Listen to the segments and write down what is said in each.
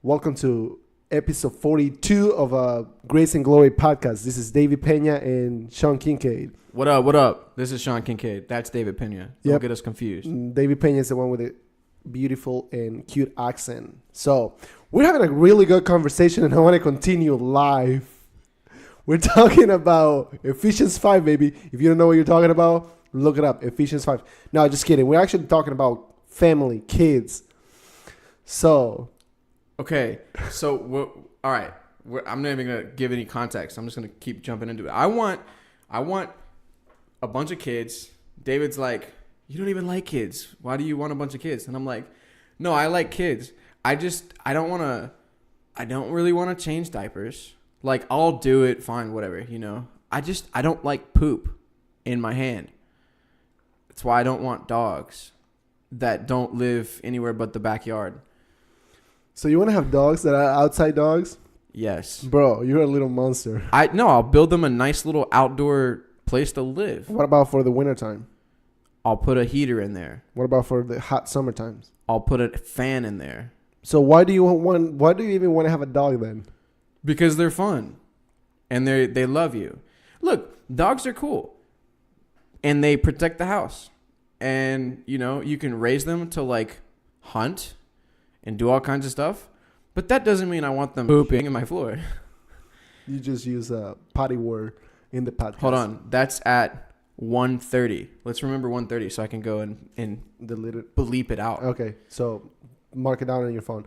Welcome to episode 42 of Grace and Glory podcast. This is David Pena and Sean Kincaid. What up? What up? This is Sean Kincaid. That's David Pena. Don't get us confused. David Pena is the one with the beautiful and cute accent. So we're having a really good conversation, and I want to continue live. We're talking about Ephesians 5, baby. If you don't know what you're talking about, look it up. Ephesians 5. No, just kidding. We're actually talking about family, kids. So... Okay, so all right. I'm not even gonna give any context. I'm just gonna keep jumping into it. I want a bunch of kids. David's like, you don't even like kids. Why do you want a bunch of kids? And I'm like, no, I like kids. I don't really want to change diapers. Like, I'll do it, fine, whatever. I don't like poop in my hand. That's why I don't want dogs that don't live anywhere but the backyard. So you want to have dogs that are outside dogs? Yes. Bro, you're a little monster. I'll build them a nice little outdoor place to live. What about for the wintertime? I'll put a heater in there. What about for the hot summer times? I'll put a fan in there. So why do you even want to have a dog then? Because they're fun. And they love you. Look, dogs are cool. And they protect the house. And, you can raise them to like hunt and do all kinds of stuff. But that doesn't mean I want them pooping in my floor. You just use a potty word in the podcast. Hold on. That's at 1:30. Let's remember 1:30 so I can go and delete it. Bleep it out. Okay. So mark it down on your phone.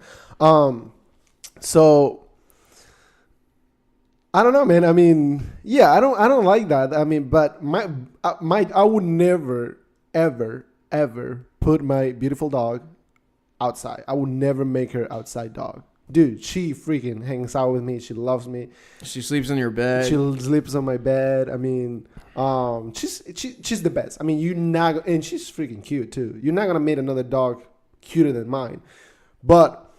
So I don't know, man. I mean, yeah, I don't like that. I mean, but I would never, ever put my beautiful dog outside. I would never make her outside dog. Dude, she freaking hangs out with me. She loves me. She sleeps in your bed. She sleeps on my bed. I mean, she's the best. I mean, and she's freaking cute too. You're not gonna make another dog cuter than mine. But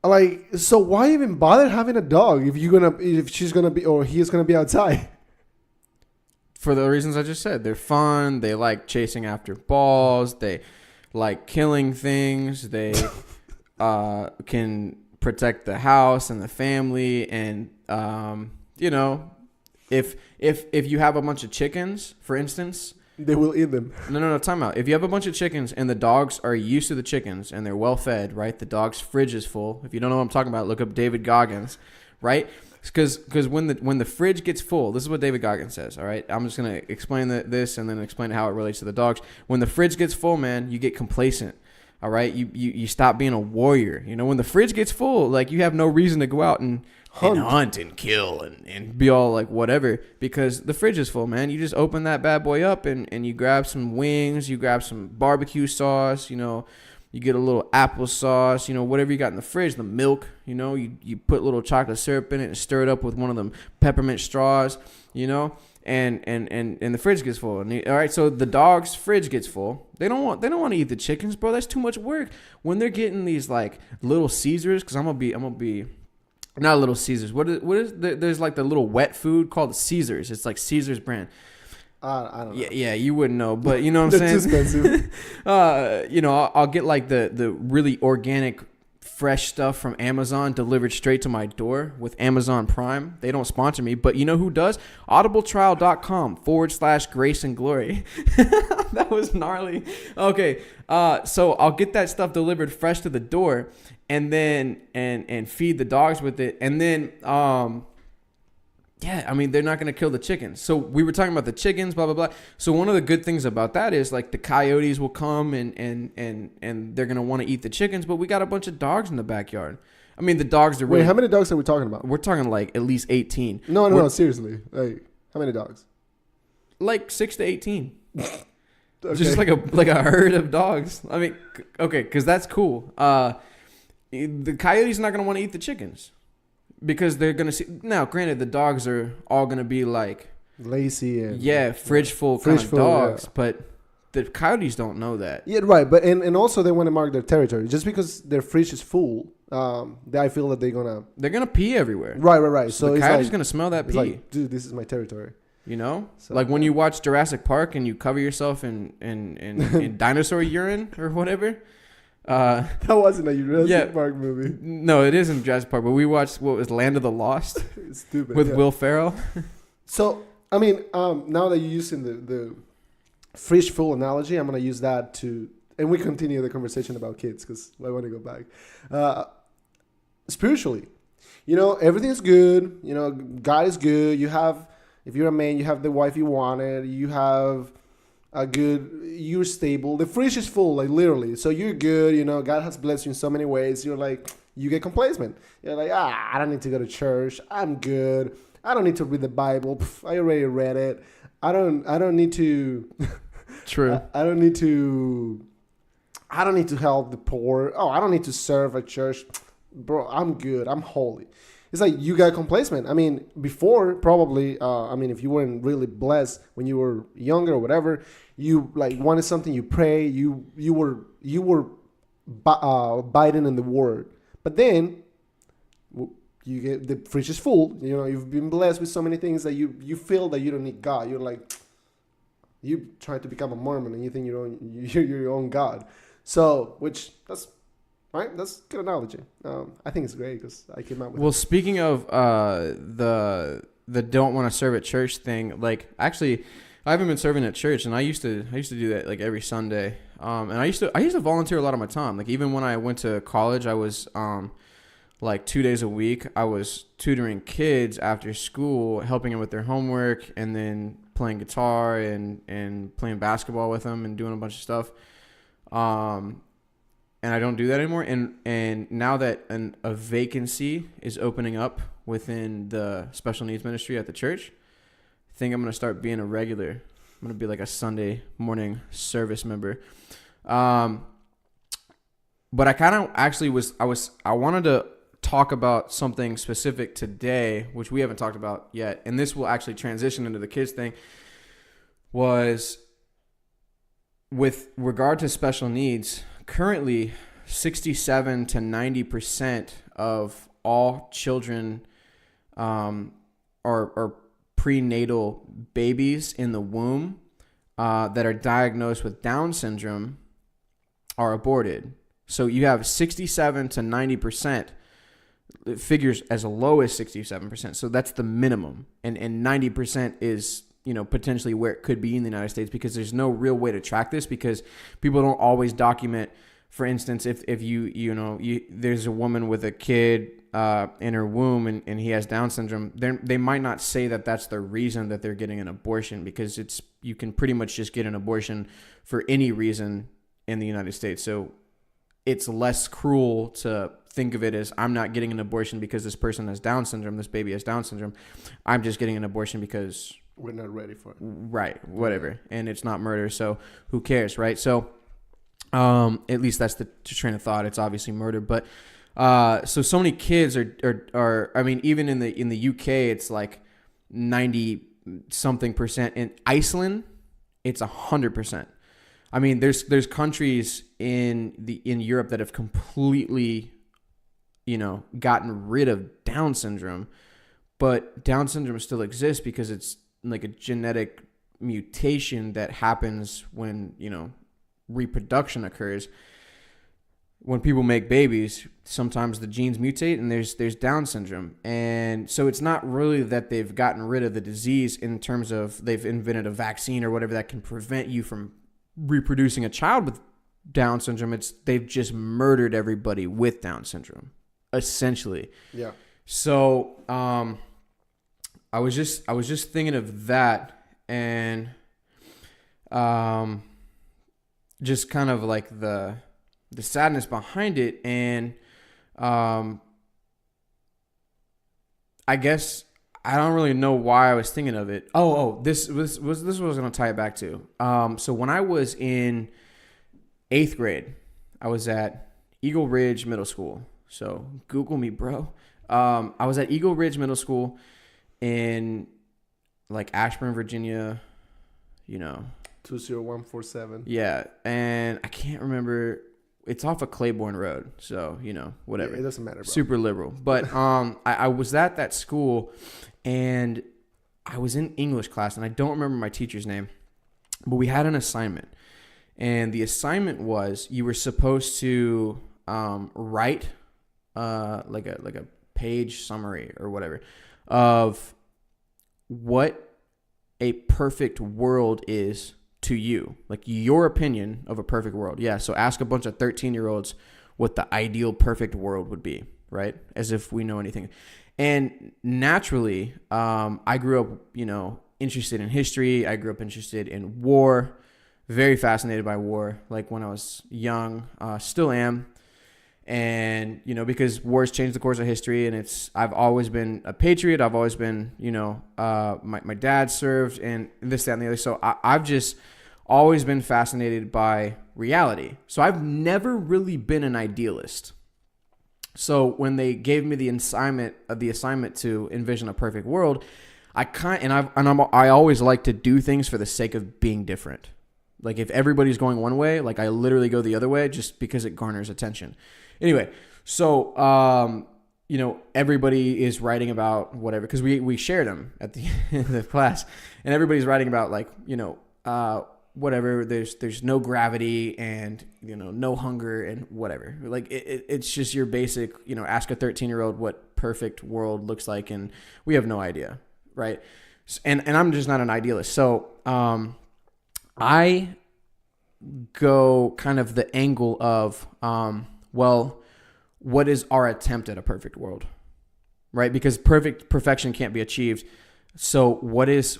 like, so why even bother having a dog if she's gonna be or he's gonna be outside? For the reasons I just said, they're fun. They like chasing after balls. They like killing things. They can protect the house and the family. And if you have a bunch of chickens, for instance, they will eat them. No, time out. If you have a bunch of chickens and the dogs are used to the chickens and they're well fed, right? The dog's fridge is full. If you don't know what I'm talking about, look up David Goggins, right? Because when the fridge gets full, this is what David Goggins says, all right? I'm just going to explain this and then explain how it relates to the dogs. When the fridge gets full, man, you get complacent, all right? You stop being a warrior. When the fridge gets full, like, you have no reason to go out and hunt and kill and be all like whatever because the fridge is full, man. You just open that bad boy up and you grab some wings, you grab some barbecue sauce, you get a little applesauce, whatever you got in the fridge, the milk, you put a little chocolate syrup in it and stir it up with one of them peppermint straws, and the fridge gets full. And all right, so the dog's fridge gets full. They don't want to eat the chickens, bro. That's too much work. When they're getting these like Little Caesars, because I'm gonna be not Little Caesars. What is there's like the little wet food called Caesars. It's like Caesar's brand. I don't know. Yeah, you wouldn't know, but you know what I'm saying? It's expensive. I'll get like the really organic, fresh stuff from Amazon delivered straight to my door with Amazon Prime. They don't sponsor me, but you know who does? audibletrial.com/grace and glory. That was gnarly. Okay, so I'll get that stuff delivered fresh to the door and then and feed the dogs with it. And then yeah, I mean, they're not going to kill the chickens. So we were talking about the chickens, blah, blah, blah. So one of the good things about that is like the coyotes will come and they're going to want to eat the chickens, but we got a bunch of dogs in the backyard. I mean, the dogs are really... Wait, how many dogs are we talking about? We're talking like at least 18. No, seriously. Like, how many dogs? Like 6 to 18. Okay. Just like a herd of dogs. I mean, okay, because that's cool. The coyote's not going to want to eat the chickens. Because they're going to see... Now, granted, the dogs are all going to be like... lazy and... Yeah, fridge full kind of dogs. Yeah. But the coyotes don't know that. Yeah, right. But and also they want to mark their territory. Just because their fridge is full, I feel that they're going to... They're going to pee everywhere. Right. So the coyote's going to smell that pee. Like, dude, this is my territory. So, like when you watch Jurassic Park and you cover yourself in dinosaur urine or whatever... That wasn't a Jurassic Yeah. Park movie. No, it isn't Jurassic Park, but we watched what was Land of the Lost It's stupid. with yeah. Will Ferrell. So, I mean, now that you're using the fish full analogy, I'm going to use that to, and we continue the conversation about kids because I want to go back. Spiritually, everything's good. God is good. If you're a man, you have the wife you wanted. You have you're stable. The fridge is full, like literally. So you're good. God has blessed you in so many ways. You're like, you get complacent. You're like, I don't need to go to church. I'm good. I don't need to read the Bible. I already read it. I don't need to. True. I don't need to help the poor. Oh, I don't need to serve at church. Bro, I'm good. I'm holy. It's like you got complacent. I mean, before probably, if you weren't really blessed when you were younger or whatever, you like wanted something, you pray, you were biting in the word. But then you get the fridge is full. You've been blessed with so many things that you feel that you don't need God. You're like, you try to become a Mormon and you think you're your own God. So, that's right. That's a good analogy. I think it's great because I came out with. Well, speaking of the don't want to serve at church thing, like actually, I haven't been serving at church, and I used to do that like every Sunday. And I used to volunteer a lot of my time. Like even when I went to college, I was like 2 days a week. I was tutoring kids after school, helping them with their homework, and then playing guitar and playing basketball with them and doing a bunch of stuff. And I don't do that anymore. And now that a vacancy is opening up within the special needs ministry at the church, I think I'm going to start being a regular. I'm going to be like a Sunday morning service member. But I kind of actually I wanted to talk about something specific today, which we haven't talked about yet. And this will actually transition into the kids thing, was with regard to special needs. Currently, 67 to 90% of all children are prenatal babies in the womb that are diagnosed with Down syndrome are aborted. So you have 67 to 90%, figures as low as 67%. So that's the minimum. And 90% is potentially where it could be in the United States, because there's no real way to track this, because people don't always document. For instance, if there's a woman with a kid in her womb and he has Down syndrome, they might not say that that's the reason that they're getting an abortion, because you can pretty much just get an abortion for any reason in the United States. So it's less cruel to think of it as, I'm not getting an abortion because this person has Down syndrome, this baby has Down syndrome. I'm just getting an abortion because we're not ready for it. Right, whatever. And it's not murder, so who cares, right? So at least that's the train of thought. It's obviously murder, but so many kids are I mean, even in the UK, it's like 90 something percent. In Iceland, it's 100%. I mean, there's countries in Europe that have completely, gotten rid of Down syndrome, but Down syndrome still exists because it's like a genetic mutation that happens when, reproduction occurs. When people make babies, sometimes the genes mutate and there's Down syndrome. And so it's not really that they've gotten rid of the disease in terms of they've invented a vaccine or whatever that can prevent you from reproducing a child with Down syndrome. It's they've just murdered everybody with Down syndrome, essentially. Yeah. So I was just thinking of that, and just kind of like the sadness behind it. And I guess I don't really know why I was thinking of it. This was what I was going to tie it back to. So when I was in 8th grade, I was at Eagle Ridge Middle School. So Google me, bro. I was at Eagle Ridge Middle School in like Ashburn, Virginia, 20147. Yeah, and I can't remember. It's off of Claiborne Road, so whatever. Yeah, it doesn't matter, bro. Super liberal, but I was at that school, and I was in English class, and I don't remember my teacher's name, but we had an assignment, And the assignment was you were supposed to write like a page summary or whatever of what a perfect world is to you, like your opinion of a perfect world. Yeah. So ask a bunch of 13-year-olds what the ideal perfect world would be, right? As if we know anything. And naturally, I grew up, interested in history. I grew up interested in war, very fascinated by war. Like when I was young, still am. And, because wars changed the course of history, and I've always been a patriot. I've always been, my dad served and this, that, and the other. So I've just always been fascinated by reality. So I've never really been an idealist. So when they gave me the assignment to envision a perfect world, I always like to do things for the sake of being different. Like if everybody's going one way, like I literally go the other way just because it garners attention. Anyway, so everybody is writing about whatever, because we shared them at the end of the class, and everybody's writing about whatever. There's no gravity and no hunger and whatever. Like it's just your basic ask a 13-year-old what perfect world looks like, and we have no idea, right? And I'm just not an idealist, so I go kind of the angle of what is our attempt at a perfect world, right? Because perfection can't be achieved. So what is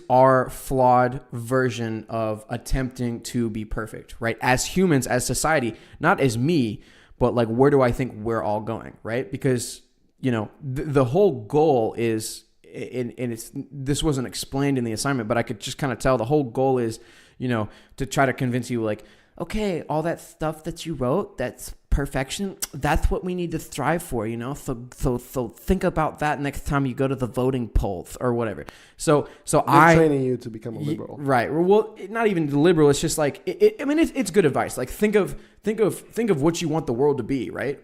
our flawed version of attempting to be perfect, right? As humans, as society, not as me, but like where do I think we're all going, right? Because the whole goal is, and this wasn't explained in the assignment, but I could just kind of tell the whole goal is, to try to convince you like, okay, all that stuff that you wrote, that's perfection. That's what we need to strive for, So think about that next time you go to the voting polls or whatever. So They're training you to become a liberal, right? Well, not even liberal. It's just like it's good advice. Like think of what you want the world to be, right?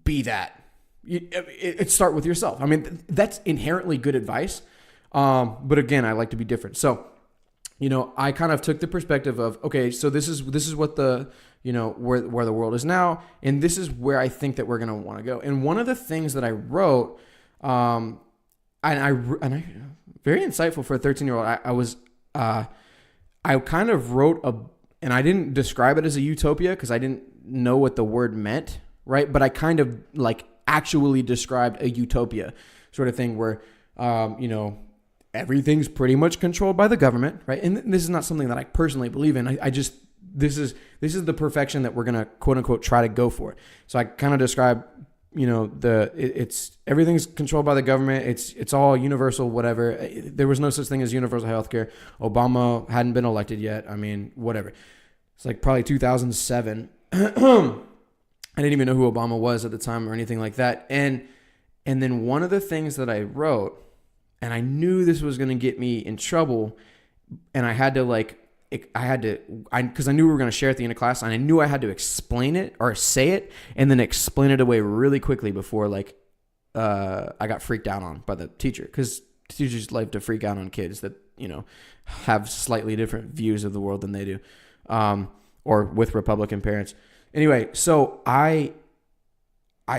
Be that. It start with yourself. I mean, that's inherently good advice. But again, I like to be different. So, I kind of took the perspective of, okay, so this is what the, where the world is now. And this is where I think that we're going to want to go. And one of the things that I wrote, and I very insightful for a 13-year-old, I kind of wrote and I didn't describe it as a utopia because I didn't know what the word meant, right? But I kind of like actually described a utopia sort of thing where, everything's pretty much controlled by the government, right? And this is not something that I personally believe in. This is the perfection that we're gonna quote unquote try to go for. So I kind of describe, it's everything's controlled by the government. It's all universal, whatever. There was no such thing as universal healthcare. Obama hadn't been elected yet. I mean, whatever. It's like probably 2007. I didn't even know who Obama was at the time or anything like that. And then one of the things that I wrote, and I knew this was going to get me in trouble, and I had to because I knew we were going to share at the end of class, and I knew I had to explain it or say it and then explain it away really quickly before I got freaked out on by the teacher, because teachers like to freak out on kids that, have slightly different views of the world than they do, or with Republican parents. Anyway, so I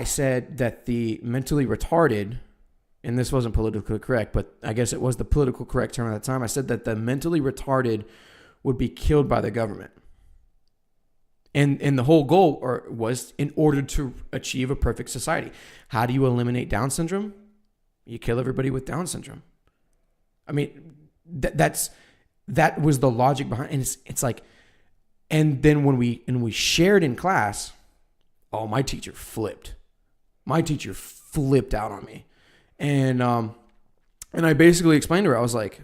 said that the mentally retarded, and this wasn't politically correct, but I guess it was the political correct term at the time. I said that the mentally retarded would be killed by the government. And the whole goal was in order to achieve a perfect society. How do you eliminate Down syndrome? You kill everybody with Down syndrome. I mean, that was the logic behind it. And it's like, and then when we shared in class, oh, my teacher flipped. My teacher flipped out on me. And I basically explained to her, I was like,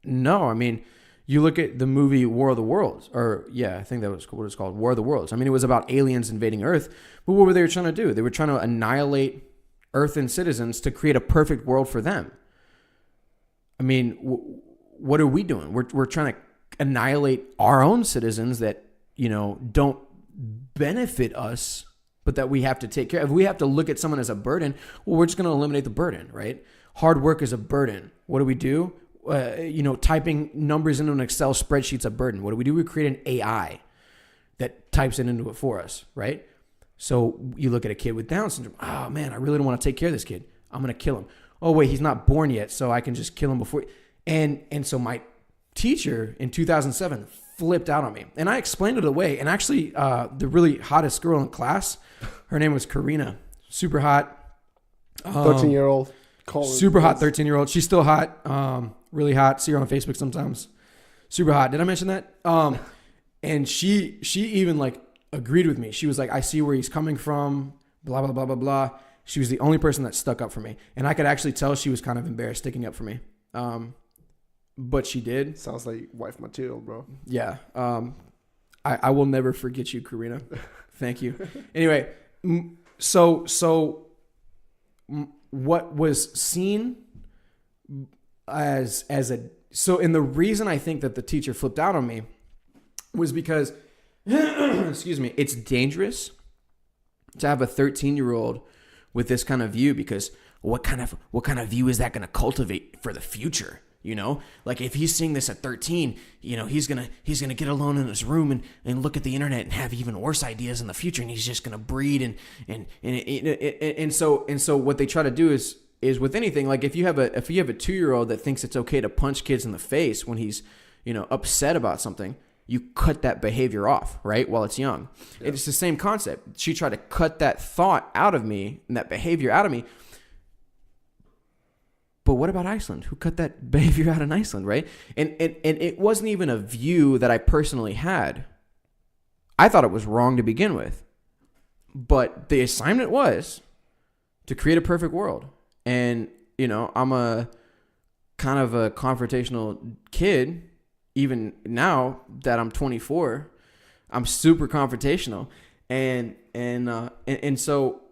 no, I mean, you look at the movie War of the Worlds, or yeah, I think that was what it's called, War of the Worlds. I mean, it was about aliens invading Earth, but what were they trying to do? They were trying to annihilate Earth and citizens to create a perfect world for them. I mean, what are we doing? We're trying to annihilate our own citizens that, don't benefit us, but that we have to take care of. If we have to look at someone as a burden, well, we're just going to eliminate the burden, right? Hard work is a burden. What do? typing numbers into an Excel spreadsheet's a burden. What do? We create an AI that types it into it for us, right? So you look at a kid with Down syndrome. Oh man, I really don't want to take care of this kid. I'm gonna kill him. Oh wait, he's not born yet, so I can just kill him before. And so my teacher in 2007 flipped out on me, and I explained it away. And actually, the really hottest girl in class, her name was Karina. Super hot. 13-year-old. Super hot 13-year-old. She's still hot. Really hot. See her on Facebook sometimes. Super hot. Did I mention that? And she even like agreed with me. She was like, I see where he's coming from. Blah, blah, blah, blah, blah. She was the only person that stuck up for me. And I could actually tell she was kind of embarrassed sticking up for me. But she did. Sounds like wife material, bro. Yeah. I will never forget you, Karina. Thank you. Anyway, so what was seen as and the reason I think that the teacher flipped out on me was because, excuse me, it's dangerous to have a 13-year-old with this kind of view, because what kind of view is that going to cultivate for the future? Like if he's seeing this at 13, he's gonna get alone in his room and look at the internet and have even worse ideas in the future, and he's just gonna breed and so what they try to do is with anything, like if you have a 2-year-old that thinks it's okay to punch kids in the face when he's upset about something, you cut that behavior off, right, while it's young. Yeah. It's the same concept. She tried to cut that thought out of me and that behavior out of me. But what about Iceland? Who cut that behavior out in Iceland, right? And it wasn't even a view that I personally had. I thought it was wrong to begin with. But the assignment was to create a perfect world. And, I'm a kind of a confrontational kid. Even now that I'm 24, I'm super confrontational. And so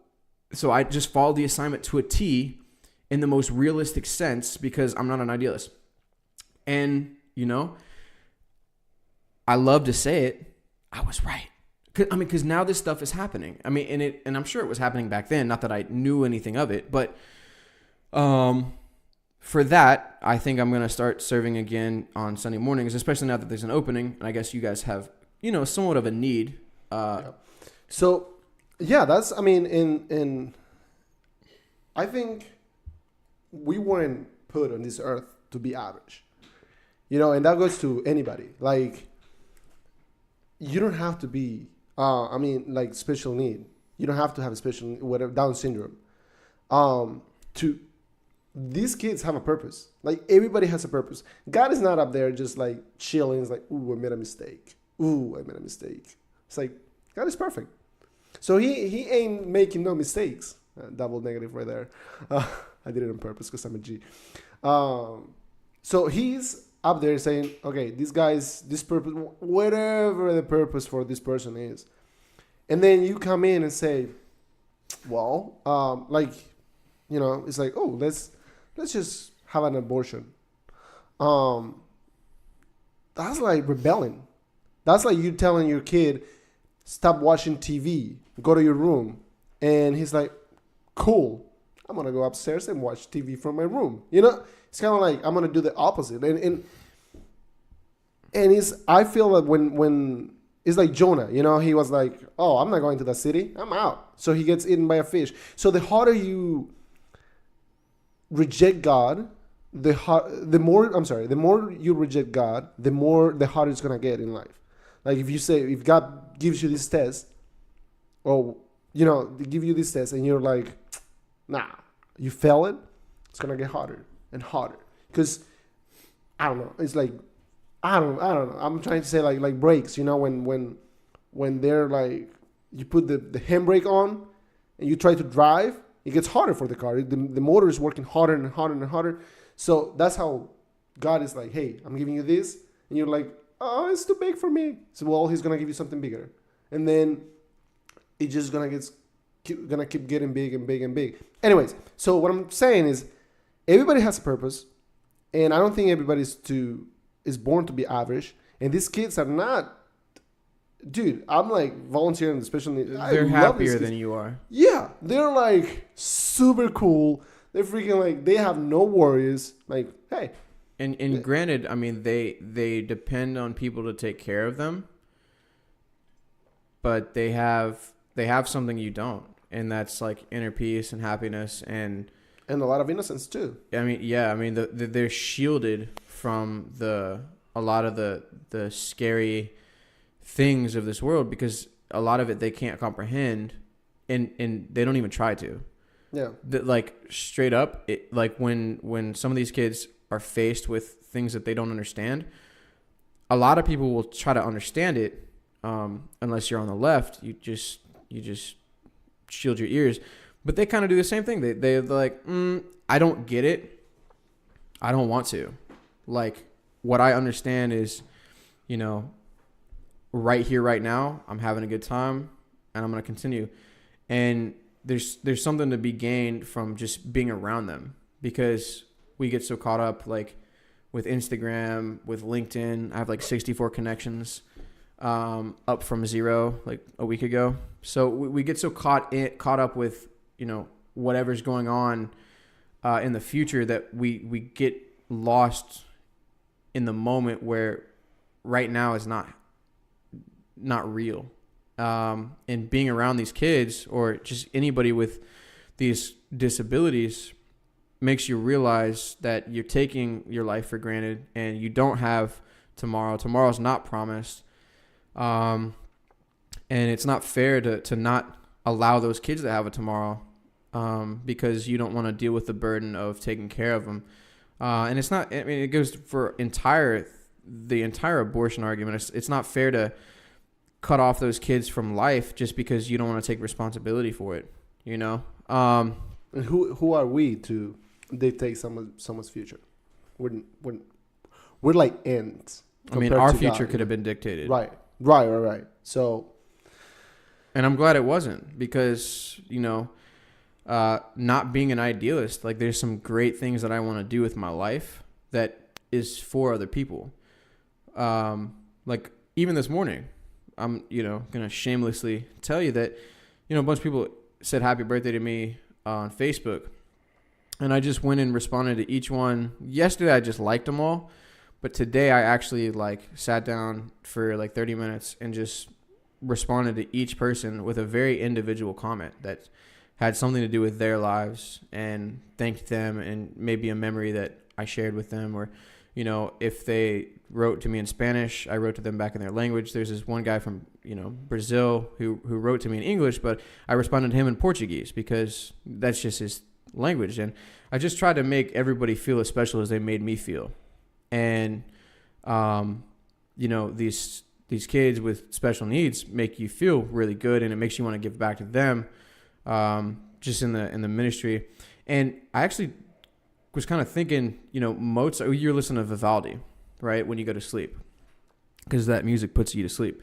I just followed the assignment to a T, in the most realistic sense, because I'm not an idealist. And, I love to say it, I was right. Because now this stuff is happening. And I'm sure it was happening back then, not that I knew anything of it, but for that, I think I'm going to start serving again on Sunday mornings, especially now that there's an opening, and I guess you guys have, somewhat of a need. So, yeah, that's, in I think we weren't put on this earth to be average, and that goes to anybody. Like, you don't have to be, like special need. You don't have to have a special, whatever, Down syndrome. These kids have a purpose. Like, everybody has a purpose. God is not up there just like chilling. It's like, ooh, I made a mistake. It's like, God is perfect. So he ain't making no mistakes. Double negative right there. I did it on purpose because I'm a G. So he's up there saying, okay, these guys, this purpose, whatever the purpose for this person is. And then you come in and say, well, it's like, oh, let's just have an abortion. That's like rebelling. That's like you telling your kid, stop watching TV, go to your room. And he's like, cool, I'm going to go upstairs and watch TV from my room. It's kind of like, I'm going to do the opposite. And I feel that when it's like Jonah, he was like, oh, I'm not going to that city, I'm out. So he gets eaten by a fish. So the harder you reject God, the more you reject God, the harder it's going to get in life. Like if God gives you this test, they give you this test and you're like, nah, you fail it, it's going to get harder and harder. Because, I don't know, it's like, I don't know. I'm trying to say like brakes, when they're like, you put the handbrake on and you try to drive, it gets harder for the car. The motor is working harder and harder and harder. So that's how God is like, hey, I'm giving you this. And you're like, oh, it's too big for me. So, well, he's going to give you something bigger. And then it's just going to keep getting big and big and big. Anyways, so what I'm saying is everybody has a purpose. And I don't think everybody is born to be average. And these kids are not. Dude, I'm like volunteering, especially. They're happier than you are. Yeah, they're like super cool. They're freaking like, they have no worries. Like, hey, And granted, I mean, they depend on people to take care of them, but they have something you don't, and that's like inner peace and happiness and a lot of innocence too. I mean, yeah, I mean, they're shielded from a lot of the scary things of this world because a lot of it they can't comprehend, and they don't even try to. Yeah. Like straight up, like when some of these kids are faced with things that they don't understand, a lot of people will try to understand it. Unless you're on the left, you just shield your ears. But they kind of do the same thing. They're like, I don't get it. I don't want to. Like, what I understand is, right here, right now, I'm having a good time, and I'm going to continue. And there's something to be gained from just being around them, because we get so caught up, like, with Instagram, with LinkedIn. I have, like, 64 connections, up from 0, like, a week ago. So we get so caught up with, whatever's going on in the future that we get lost in the moment where right now is not real. And being around these kids or just anybody with these disabilities makes you realize that you're taking your life for granted and you don't have tomorrow. Tomorrow's not promised. And it's not fair to not allow those kids to have a tomorrow, because you don't want to deal with the burden of taking care of them. And it's not, I mean, it goes for the entire abortion argument. It's not fair to cut off those kids from life just because you don't want to take responsibility for it, And who are we to dictate someone's future? We're like ants. I mean, our future could have been dictated. Right. So, and I'm glad it wasn't, because, not being an idealist, like, there's some great things that I want to do with my life that is for other people. Like, even this morning, I'm, going to shamelessly tell you that, a bunch of people said happy birthday to me on Facebook, and I just went and responded to each one. Yesterday, I just liked them all, but today I actually, like, sat down for, like, 30 minutes and just responded to each person with a very individual comment that had something to do with their lives, and thanked them, and maybe a memory that I shared with them, or, if they wrote to me in Spanish, I wrote to them back in their language. There's this one guy from, Brazil who wrote to me in English, but I responded to him in Portuguese because that's just his language. And I just tried to make everybody feel as special as they made me feel. And, these kids with special needs make you feel really good, and it makes you want to give back to them, just in the ministry. And I actually was kind of thinking, Mozart, you're listening to Vivaldi, right, when you go to sleep, because that music puts you to sleep.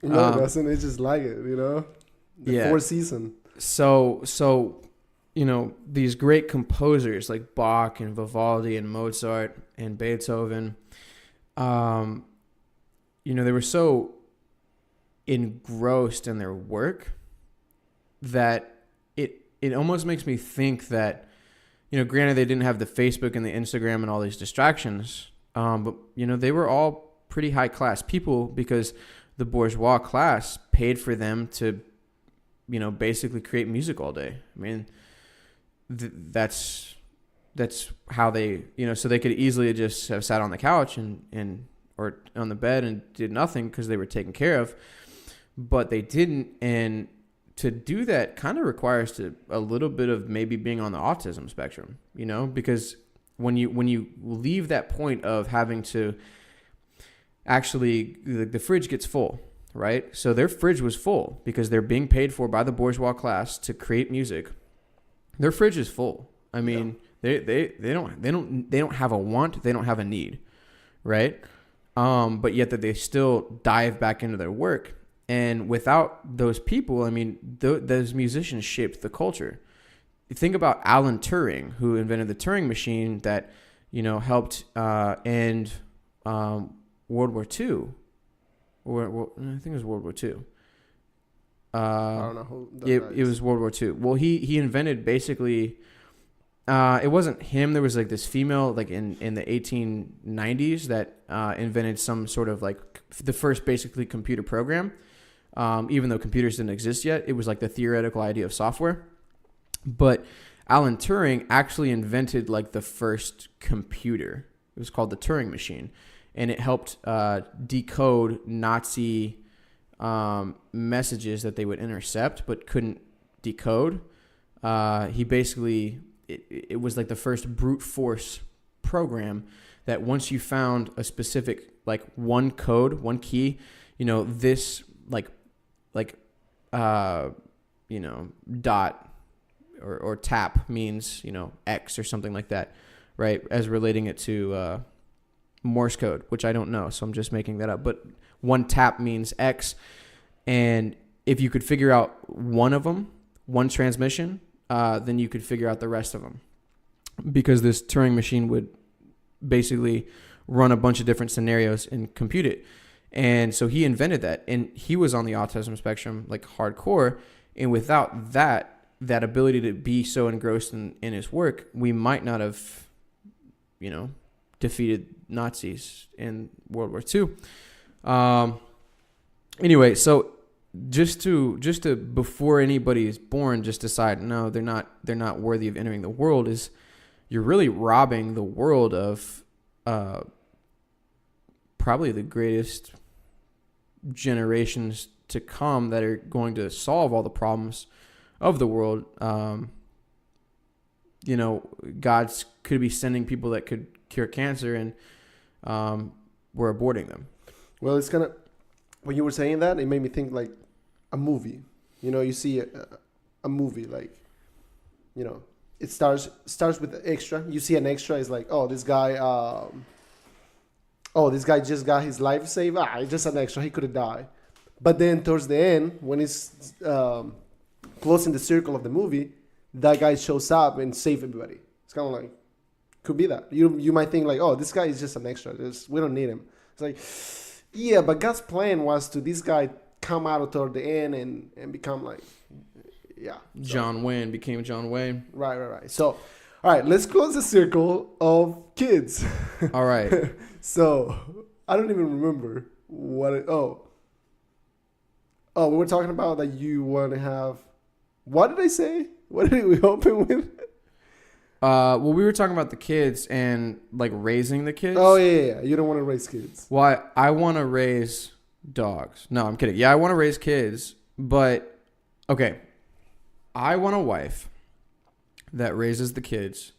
No, it doesn't. It's just like it, The fourth season. So these great composers like Bach and Vivaldi and Mozart and Beethoven, they were so engrossed in their work that it almost makes me think that, granted they didn't have the Facebook and the Instagram and all these distractions, but they were all pretty high class people, because the bourgeois class paid for them to, basically create music all day. I mean, that's how they, so they could easily just have sat on the couch or on the bed and did nothing because they were taken care of, but they didn't. And to do that kind of requires a little bit of maybe being on the autism spectrum, because when you leave that point of having to actually, the fridge gets full, right? So their fridge was full because they're being paid for by the bourgeois class to create music. Their fridge is full. I mean, they don't have a want, they don't have a need, right? But yet that they still dive back into their work. And without those people, I mean, those musicians shaped the culture. You think about Alan Turing, who invented the Turing machine that, helped end World War II. Or I think it was World War II. I don't know who. It was World War II. Well, he invented basically it wasn't him. There was like this female, like in the 1890s, that invented some sort of like the first basically computer program. Even though computers didn't exist yet, it was like the theoretical idea of software. But Alan Turing actually invented like the first computer. It was called the Turing machine, and it helped decode Nazi messages that they would intercept but couldn't decode. He basically, it was like the first brute force program that once you found a specific, like one code, one key, this dot or tap means, X or something like that, right? As relating it to Morse code, which I don't know, so I'm just making that up. But one tap means X, and if you could figure out one of them, one transmission, then you could figure out the rest of them, because this Turing machine would basically run a bunch of different scenarios and compute it. And so he invented that, and he was on the autism spectrum, like hardcore. And without that ability to be so engrossed in his work, we might not have, defeated Nazis in World War II. Anyway, so just to before anybody is born, just decide, no, they're not worthy of entering the world, is you're really robbing the world of probably the greatest generations to come that are going to solve all the problems of the world. God's could be sending people that could cure cancer, and we're aborting them. Well, it's kind of, when you were saying that, it made me think like a movie. You see a movie, like, it starts with the extra. You see an extra, it's like, this guy just got his life saved. It's just an extra. He could have died. But then towards the end, when it's closing the circle of the movie, that guy shows up and saves everybody. It's kind of like, could be that. You might think like, this guy is just an extra. We don't need him. It's like, yeah, but God's plan was to this guy come out toward the end and become like, yeah. John Wayne became John Wayne. Right. So, all right, let's close the circle of kids. All right. So, I don't even remember what we were talking about that you want to have. What did I say? What did we open with? Well, we were talking about the kids and like raising the kids. Oh yeah. You don't want to raise kids. Well, I want to raise dogs. No, I'm kidding. Yeah, I want to raise kids, but okay. I want a wife that raises the kids,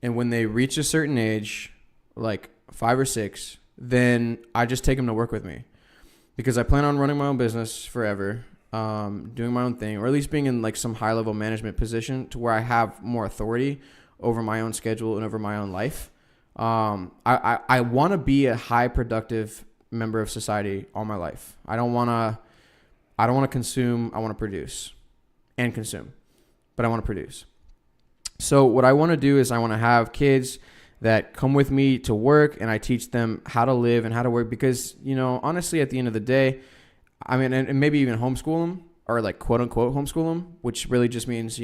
and when they reach a certain age, like 5 or 6, then I just take them to work with me, because I plan on running my own business forever, doing my own thing, or at least being in like some high level management position to where I have more authority over my own schedule and over my own life. I want to be a high productive member of society all my life. I don't want to consume. I want to produce and consume, but I want to produce. So what I want to do is I want to have kids that come with me to work, and I teach them how to live and how to work, because, honestly, at the end of the day, I mean, and maybe even homeschool them, or like quote unquote homeschool them, which really just means,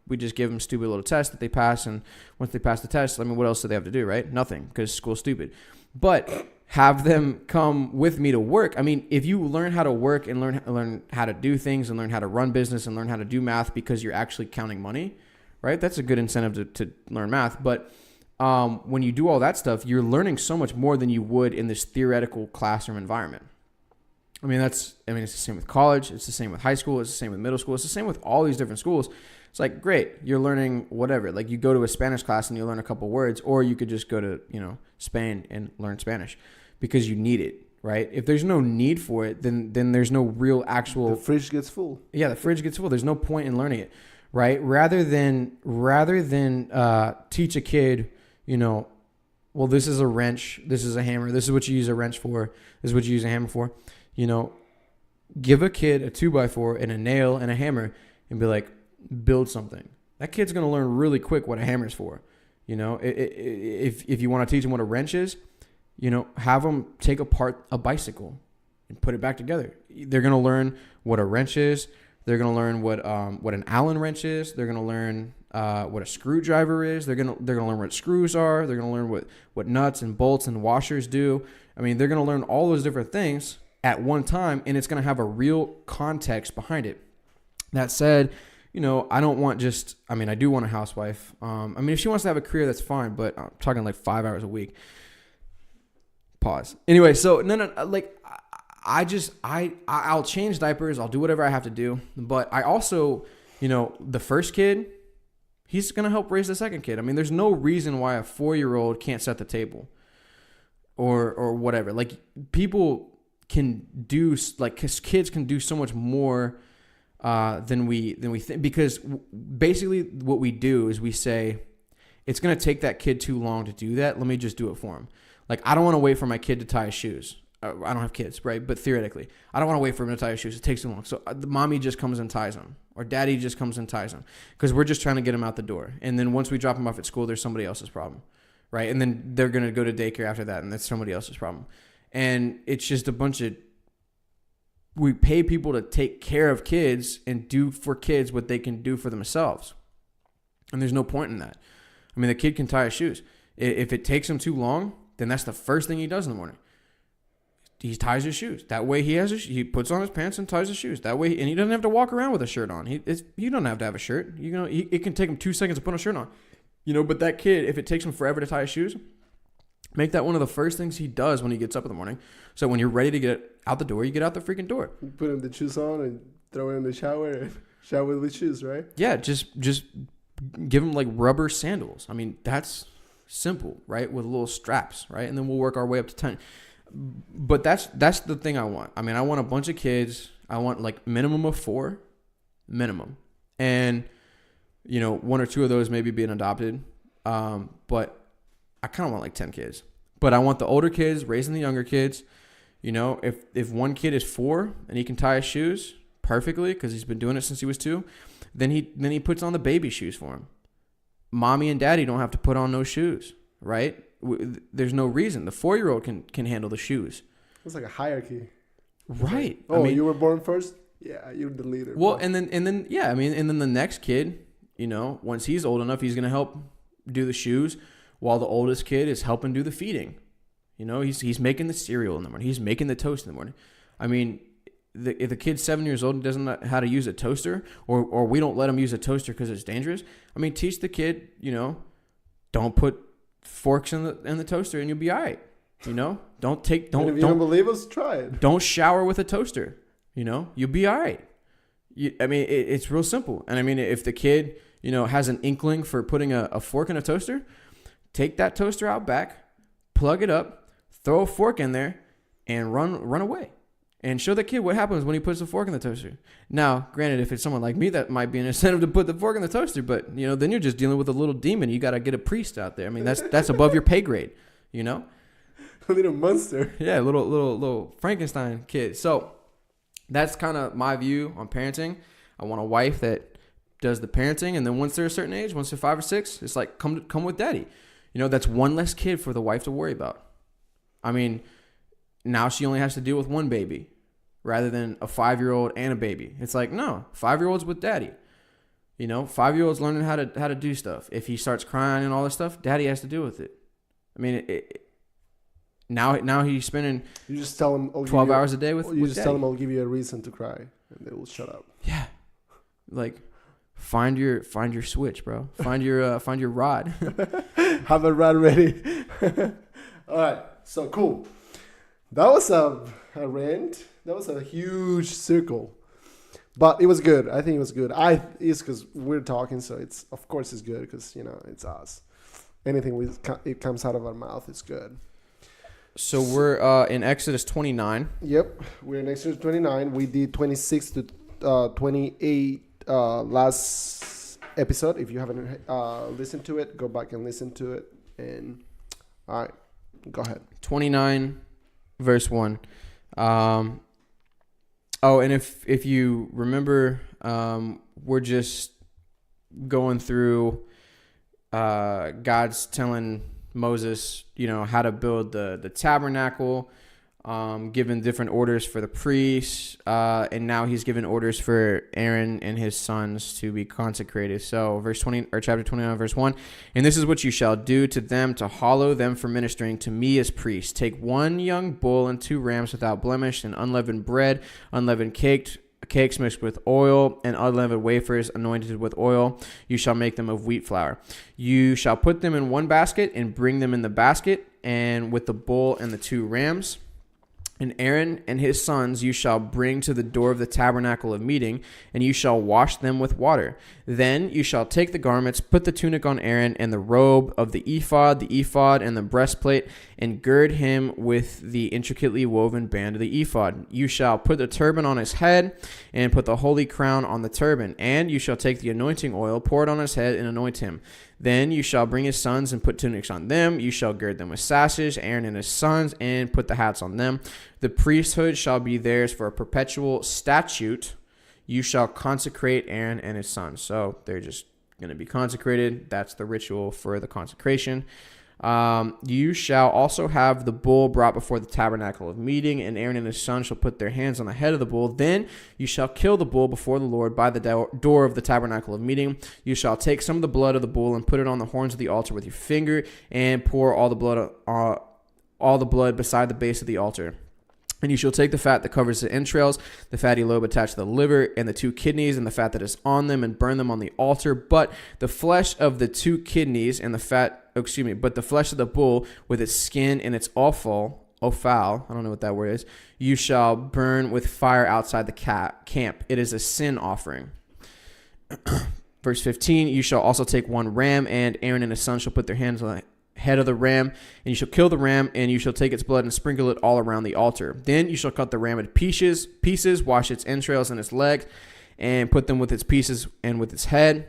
we just give them stupid little tests that they pass. And once they pass the test, I mean, what else do they have to do, right? Nothing, because school's stupid. But have them come with me to work. I mean, if you learn how to work and learn how to do things and learn how to run business and learn how to do math because you're actually counting money, right? That's a good incentive to learn math. But when you do all that stuff, you're learning so much more than you would in this theoretical classroom environment. I mean, it's the same with college. It's the same with high school. It's the same with middle school. It's the same with all these different schools. It's like, great, you're learning whatever. Like, you go to a Spanish class and you learn a couple words, or you could just go to, Spain and learn Spanish because you need it, right? If there's no need for it, then there's no real actual... The fridge gets full. Yeah, the fridge gets full. There's no point in learning it, right? Rather than teach a kid, well, this is a wrench, this is a hammer, this is what you use a wrench for, this is what you use a hammer for. Give a kid a 2x4 and a nail and a hammer and be like, build something. That kid's going to learn really quick what a hammer's for. If you want to teach them what a wrench is, have them take apart a bicycle and put it back together. They're going to learn what a wrench is. They're going to learn what an Allen wrench is. They're going to learn what a screwdriver is. They're gonna learn what screws are. They're gonna learn what nuts and bolts and washers do. I mean, they're gonna learn all those different things at one time, and it's gonna have a real context behind it. That said, I don't want just. I mean, I do want a housewife. I mean, if she wants to have a career, that's fine. But I'm talking like 5 hours a week. Pause. Anyway, so no, like I'll change diapers. I'll do whatever I have to do. But I also, the first kid, he's going to help raise the second kid. I mean, there's no reason why a 4-year-old can't set the table or whatever. Like people can do, like kids can do so much more than we think, because basically what we do is we say, it's going to take that kid too long to do that. Let me just do it for him. Like, I don't want to wait for my kid to tie his shoes. I don't have kids, right? But theoretically, I don't want to wait for him to tie his shoes. It takes too long. So the mommy just comes and ties them, or daddy just comes and ties them, because we're just trying to get him out the door. And then once we drop him off at school, there's somebody else's problem, right? And then they're going to go to daycare after that, and that's somebody else's problem. And it's just a bunch of, we pay people to take care of kids and do for kids what they can do for themselves. And there's no point in that. I mean, the kid can tie his shoes. If it takes him too long, then that's the first thing he does in the morning. He ties his shoes. That way he puts on his pants and ties his shoes. That way, and he doesn't have to walk around with a shirt on. You don't have to have a shirt. It can take him 2 seconds to put a shirt on. But that kid, if it takes him forever to tie his shoes, make that one of the first things he does when he gets up in the morning. So when you're ready to get out the door, you get out the freaking door. You put him the shoes on and throw him in the shower and shower with shoes, right? Yeah, just give him like rubber sandals. I mean, that's simple, right? With little straps, right? And then we'll work our way up to 10. But that's the thing I want. I mean, I want a bunch of kids. I want like minimum of 4, minimum, and 1 or 2 of those maybe being adopted. But I kind of want like 10 kids. But I want the older kids raising the younger kids. If one kid is 4 and he can tie his shoes perfectly because he's been doing it since he was 2, then he puts on the baby shoes for him. Mommy and daddy don't have to put on no shoes, right? There's no reason. The 4-year-old can handle the shoes. It's like a hierarchy. Right. Oh, I mean, you were born first? Yeah, you're the leader. Well, and then yeah, I mean, and then the next kid, once he's old enough, he's going to help do the shoes while the oldest kid is helping do the feeding. He's making the cereal in the morning. He's making the toast in the morning. I mean, if the kid's 7 years old and doesn't know how to use a toaster, or we don't let him use a toaster because it's dangerous, I mean, teach the kid, don't put forks in the toaster and you'll be all right. If you don't believe us, try it. Don't shower with a toaster. You'll be all right. I mean, it's real simple. And I mean, if the kid, has an inkling for putting a fork in a toaster, take that toaster out back, plug it up, throw a fork in there, and run away. And show the kid what happens when he puts the fork in the toaster. Now, granted, if it's someone like me, that might be an incentive to put the fork in the toaster. But, then you're just dealing with a little demon. You got to get a priest out there. I mean, that's above your pay grade, A little monster. Yeah, little Frankenstein kid. So that's kind of my view on parenting. I want a wife that does the parenting. And then once they're a certain age, once they're 5 or 6, it's like, come with daddy. That's one less kid for the wife to worry about. I mean, now she only has to deal with one baby, rather than a 5-year-old and a baby. It's like, no, 5-year-old's with daddy. 5-year-old's learning how to do stuff. If he starts crying and all this stuff, daddy has to deal with it. I mean, now he's spending you just tell him 12 hours a day with you just daddy. tell him I'll give you a reason to cry, and they will shut up. Yeah, like find your switch, bro. Find your rod. Have a rod ready. All right, so cool. That was a rant. That was a huge circle, but it was good. I think it was good. It's because we're talking, so it's of course it's good because it's us. Anything it comes out of our mouth is good. So we're in Exodus 29. Yep, we're in Exodus 29. We did 26 to 28 last episode. If you haven't listened to it, go back and listen to it. And all right, go ahead. 29, verse 1. And if you remember, we're just going through God's telling Moses, how to build the tabernacle. given different orders for the priests, and now he's given orders for Aaron and his sons to be consecrated. So verse 20, or chapter 29, verse 1, and this is what you shall do to them to hallow them for ministering to me as priests. Take 1 young bull and 2 rams without blemish, and unleavened bread, unleavened cakes mixed with oil, and unleavened wafers anointed with oil. You shall make them of wheat flour. You shall put them in 1 basket and bring them in the basket, and with the bull and the 2 rams. And Aaron and his sons you shall bring to the door of the tabernacle of meeting, and you shall wash them with water. Then you shall take the garments, put the tunic on Aaron, and the robe of the ephod, and the breastplate, and gird him with the intricately woven band of the ephod. You shall put the turban on his head, and put the holy crown on the turban. And you shall take the anointing oil, pour it on his head, and anoint him. Then you shall bring his sons and put tunics on them. You shall gird them with sashes, Aaron and his sons, and put the hats on them. The priesthood shall be theirs for a perpetual statute. You shall consecrate Aaron and his sons. So they're just going to be consecrated. That's the ritual for the consecration. You shall also have the bull brought before the tabernacle of meeting, and Aaron and his sons shall put their hands on the head of the bull. Then you shall kill the bull before the Lord by the door of the tabernacle of meeting. You shall take some of the blood of the bull and put it on the horns of the altar with your finger, and pour all the blood beside the base of the altar. And you shall take the fat that covers the entrails, the fatty lobe attached to the liver, and the 2 kidneys, and the fat that is on them, and burn them on the altar. But the flesh of the 2 kidneys and the but the flesh of the bull with its skin and its offal, I don't know what that word is, you shall burn with fire outside the camp. It is a sin offering. Verse 15, you shall also take 1 ram, and Aaron and his sons shall put their hands on the head of the ram, and you shall kill the ram, and you shall take its blood and sprinkle it all around the altar. Then you shall cut the ram into pieces, wash its entrails and its legs, and put them with its pieces and with its head.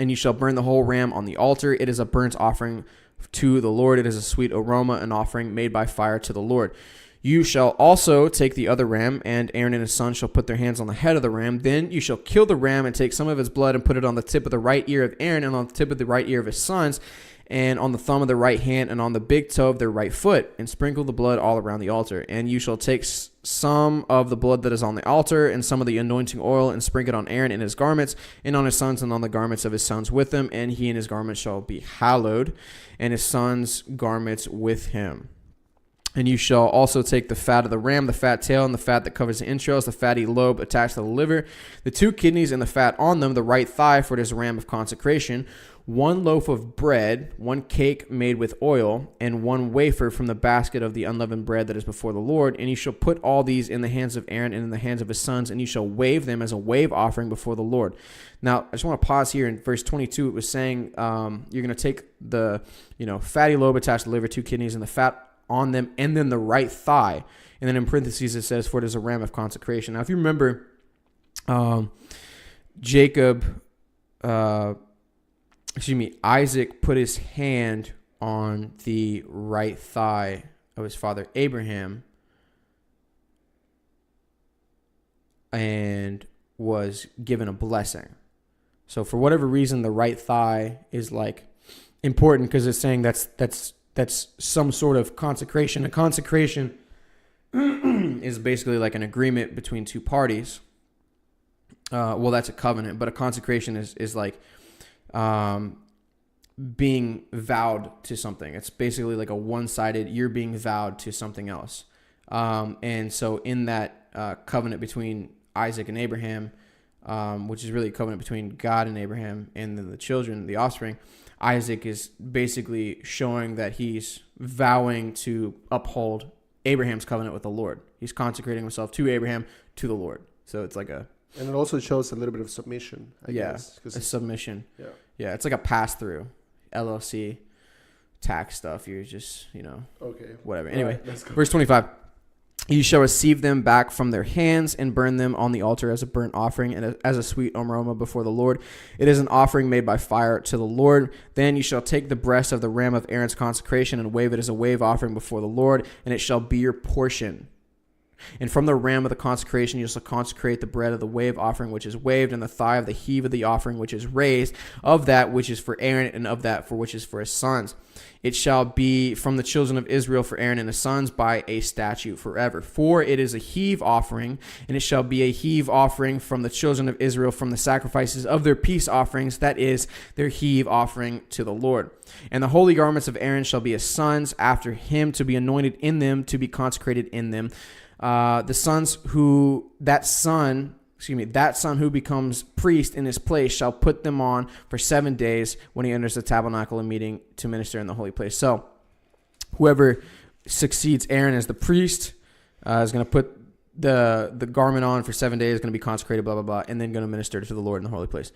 And you shall burn the whole ram on the altar. It is a burnt offering to the Lord. It is a sweet aroma, an offering made by fire to the Lord. You shall also take the other ram, and Aaron and his sons shall put their hands on the head of the ram. Then you shall kill the ram and take some of its blood and put it on the tip of the right ear of Aaron, and on the tip of the right ear of his sons, and on the thumb of their right hand, and on the big toe of their right foot, and sprinkle the blood all around the altar. And you shall take some of the blood that is on the altar, and some of the anointing oil, and sprinkle it on Aaron and his garments, and on his sons, and on the garments of his sons with them. And he and his garments shall be hallowed, and his sons' garments with him. And you shall also take the fat of the ram, the fat tail, and the fat that covers the entrails, the fatty lobe attached to the liver, the 2 kidneys and the fat on them, the right thigh, for it is a ram of consecration, 1 loaf of bread, 1 cake made with oil, and 1 wafer from the basket of the unleavened bread that is before the Lord. And you shall put all these in the hands of Aaron and in the hands of his sons, and you shall wave them as a wave offering before the Lord. Now, I just want to pause here. In verse 22, it was saying you're going to take the fatty lobe attached to the liver, 2 kidneys, and the fat on them, and then the right thigh. And then in parentheses it says, for it is a ram of consecration. Now, if you remember, Isaac put his hand on the right thigh of his father Abraham and was given a blessing. So for whatever reason, the right thigh is like important, because it's saying that's some sort of consecration. A consecration is basically like an agreement between 2 parties. Well, that's a covenant, but a consecration is like being vowed to something. It's basically like a one-sided, you're being vowed to something else. And so in that covenant between Isaac and Abraham, which is really a covenant between God and Abraham and then the children, the offspring, Isaac is basically showing that he's vowing to uphold Abraham's covenant with the Lord. He's consecrating himself to Abraham, to the Lord. So it's like a... And it also shows a little bit of submission, I guess. A submission. Yeah. Yeah, it's like a pass-through. LLC, tax stuff. You're just, okay, whatever. Anyway, right, verse 25. You shall receive them back from their hands and burn them on the altar as a burnt offering and as a sweet aroma before the Lord. It is an offering made by fire to the Lord. Then you shall take the breast of the ram of Aaron's consecration and wave it as a wave offering before the Lord, and it shall be your portion. And from the ram of the consecration, you shall consecrate the bread of the wave offering, which is waved, and the thigh of the heave of the offering, which is raised, of that which is for Aaron, and of that for which is for his sons. It shall be from the children of Israel for Aaron and his sons by a statute forever. For it is a heave offering, and it shall be a heave offering from the children of Israel from the sacrifices of their peace offerings, that is, their heave offering to the Lord. And the holy garments of Aaron shall be his sons after him, to be anointed in them, to be consecrated in them. The sons who that son who becomes priest in his place shall put them on for 7 days when he enters the tabernacle and meeting to minister in the holy place. So whoever succeeds Aaron as the priest is going to put the garment on for 7 days, going to be consecrated, blah, blah, blah, and then going to minister to the Lord in the holy place.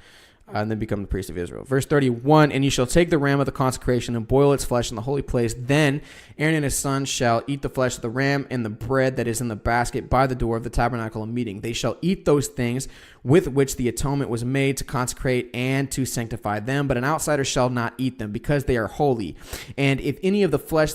And then become the priest of Israel. Verse 31, and you shall take the ram of the consecration and boil its flesh in the holy place. Then Aaron and his sons shall eat the flesh of the ram and the bread that is in the basket by the door of the tabernacle of meeting. They shall eat those things with which the atonement was made to consecrate and to sanctify them. But an outsider shall not eat them, because they are holy. And if any of the flesh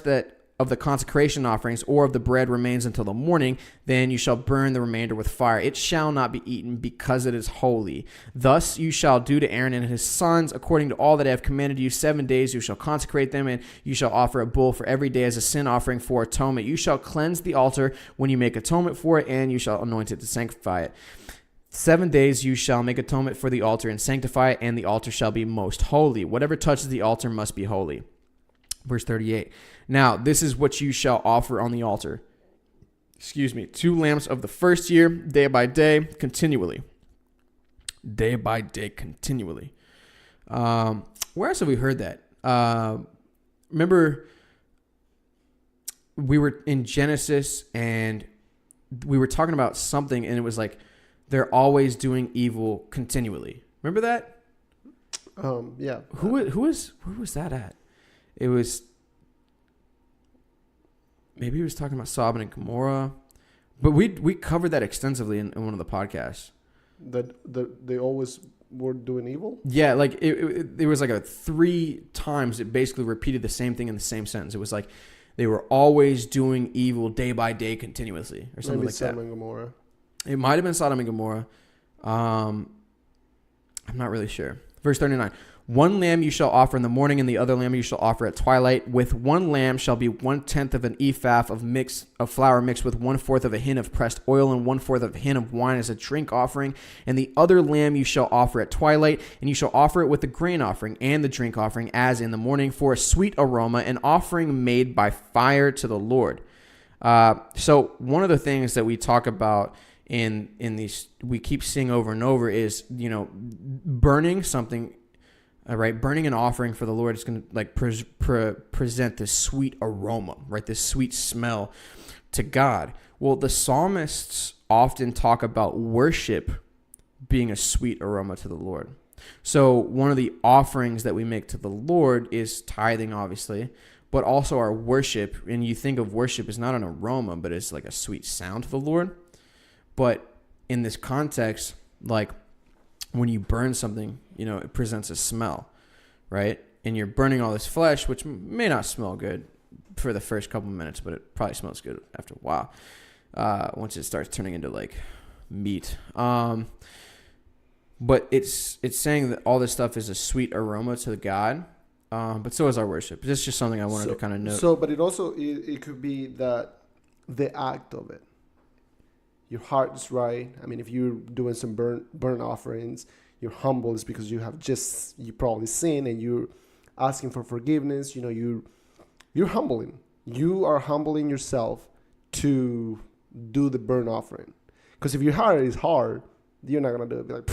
of the consecration offerings or of the bread remains until the morning, then you shall burn the remainder with fire. It shall not be eaten, because it is holy. Thus you shall do to Aaron and his sons according to all that I have commanded you. 7 days you shall consecrate them, and you shall offer a bull for every day as a sin offering for atonement. You shall cleanse the altar when you make atonement for it, and you shall anoint it to sanctify it. 7 days you shall make atonement for the altar and sanctify it, and the altar shall be most holy. Whatever touches the altar must be holy. Verse 38. Now, this is what you shall offer on the altar. 2 lambs of the first year, day by day, continually. Day by day, continually. Where else have we heard that? Remember, we were in Genesis, and we were talking about something, and it was like, they're always doing evil continually. Remember that? Yeah. Where was that at? It was, maybe he was talking about Sodom and Gomorrah, but we covered that extensively in one of the podcasts. That they always were doing evil? Yeah, like it was like 3 times it basically repeated the same thing in the same sentence. It was like they were always doing evil day by day continuously, or something maybe like Sodom that. And Gomorrah. It might have been Sodom and Gomorrah. I'm not really sure. Verse 39. 1 lamb you shall offer in the morning, and the other lamb you shall offer at twilight. With 1 lamb shall be 1/10 of an ephah of flour mixed with 1/4 of a hin of pressed oil, and 1/4 of a hin of wine as a drink offering. And the other lamb you shall offer at twilight, and you shall offer it with the grain offering and the drink offering as in the morning, for a sweet aroma, an offering made by fire to the Lord. So one of the things that we talk about in these, we keep seeing over and over, is, burning something. Right, burning an offering for the Lord is going to like present this sweet aroma, right? This sweet smell to God. Well, the psalmists often talk about worship being a sweet aroma to the Lord. So one of the offerings that we make to the Lord is tithing, obviously, but also our worship. And you think of worship as not an aroma, but it's like a sweet sound to the Lord. But in this context, like, when you burn something, it presents a smell, right? And you're burning all this flesh, which may not smell good for the first couple of minutes, but it probably smells good after a while, once it starts turning into like meat. But it's saying that all this stuff is a sweet aroma to God, but so is our worship. It's just something I wanted to kind of note. So, but it also it could be that the act of it. Your heart is right. I mean, if you're doing some burn offerings, you're humble, is because you probably sinned and you're asking for forgiveness. You're humbling. You are humbling yourself to do the burn offering. Because if your heart is hard, you're not gonna do it. Be like,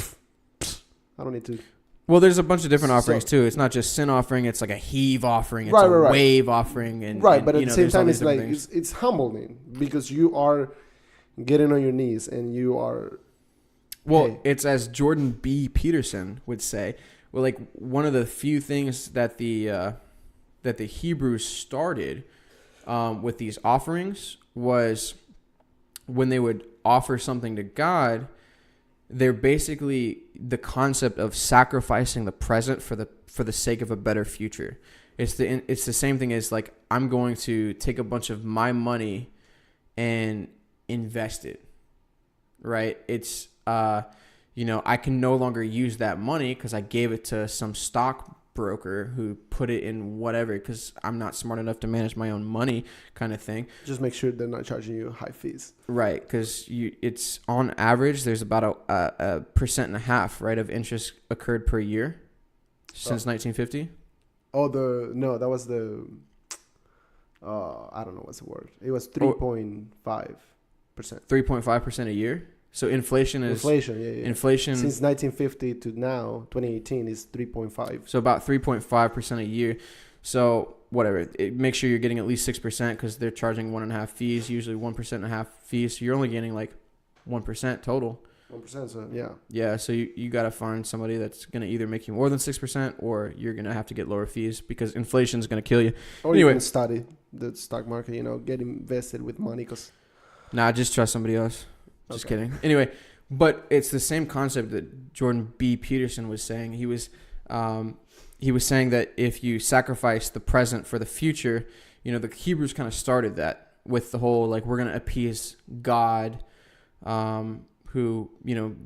I don't need to. Well, there's a bunch of different offerings too. It's not just sin offering. It's like a heave offering. It's wave offering. And but at the same time, it's like it's humbling, because you are getting on your knees and you are. Well, hey. It's as Jordan B. Peterson would say. Well, like one of the few things that the Hebrews started with these offerings was when they would offer something to God. They're basically the concept of sacrificing the present for the sake of a better future. It's the same thing as like, I'm going to take a bunch of my money and invested, right? It's, I can no longer use that money because I gave it to some stockbroker who put it in whatever because I'm not smart enough to manage my own money kind of thing. Just make sure they're not charging you high fees. Right, because it's on average, there's about a 1.5%, right, of interest occurred per year since 1950. Oh, that was the, I don't know what's the word. It was 3.5%. 3.5% a year. So inflation, yeah. Inflation since 1950 to now, 2018 is 3.5. So about 3.5% a year. So whatever, make sure you're getting at least 6% because they're charging 1.5 fees, usually 1.5% fees. So you're only getting like 1% total. 1%, so yeah. Yeah, so you got to find somebody that's going to either make you more than 6% or you're going to have to get lower fees because inflation is going to kill you. Or anyway, you can study the stock market, get invested with money. Nah, just trust somebody else. Just kidding. Anyway, but it's the same concept that Jordan B. Peterson was saying. He was saying that if you sacrifice the present for the future, the Hebrews kind of started that with the whole, like, we're going to appease God, who,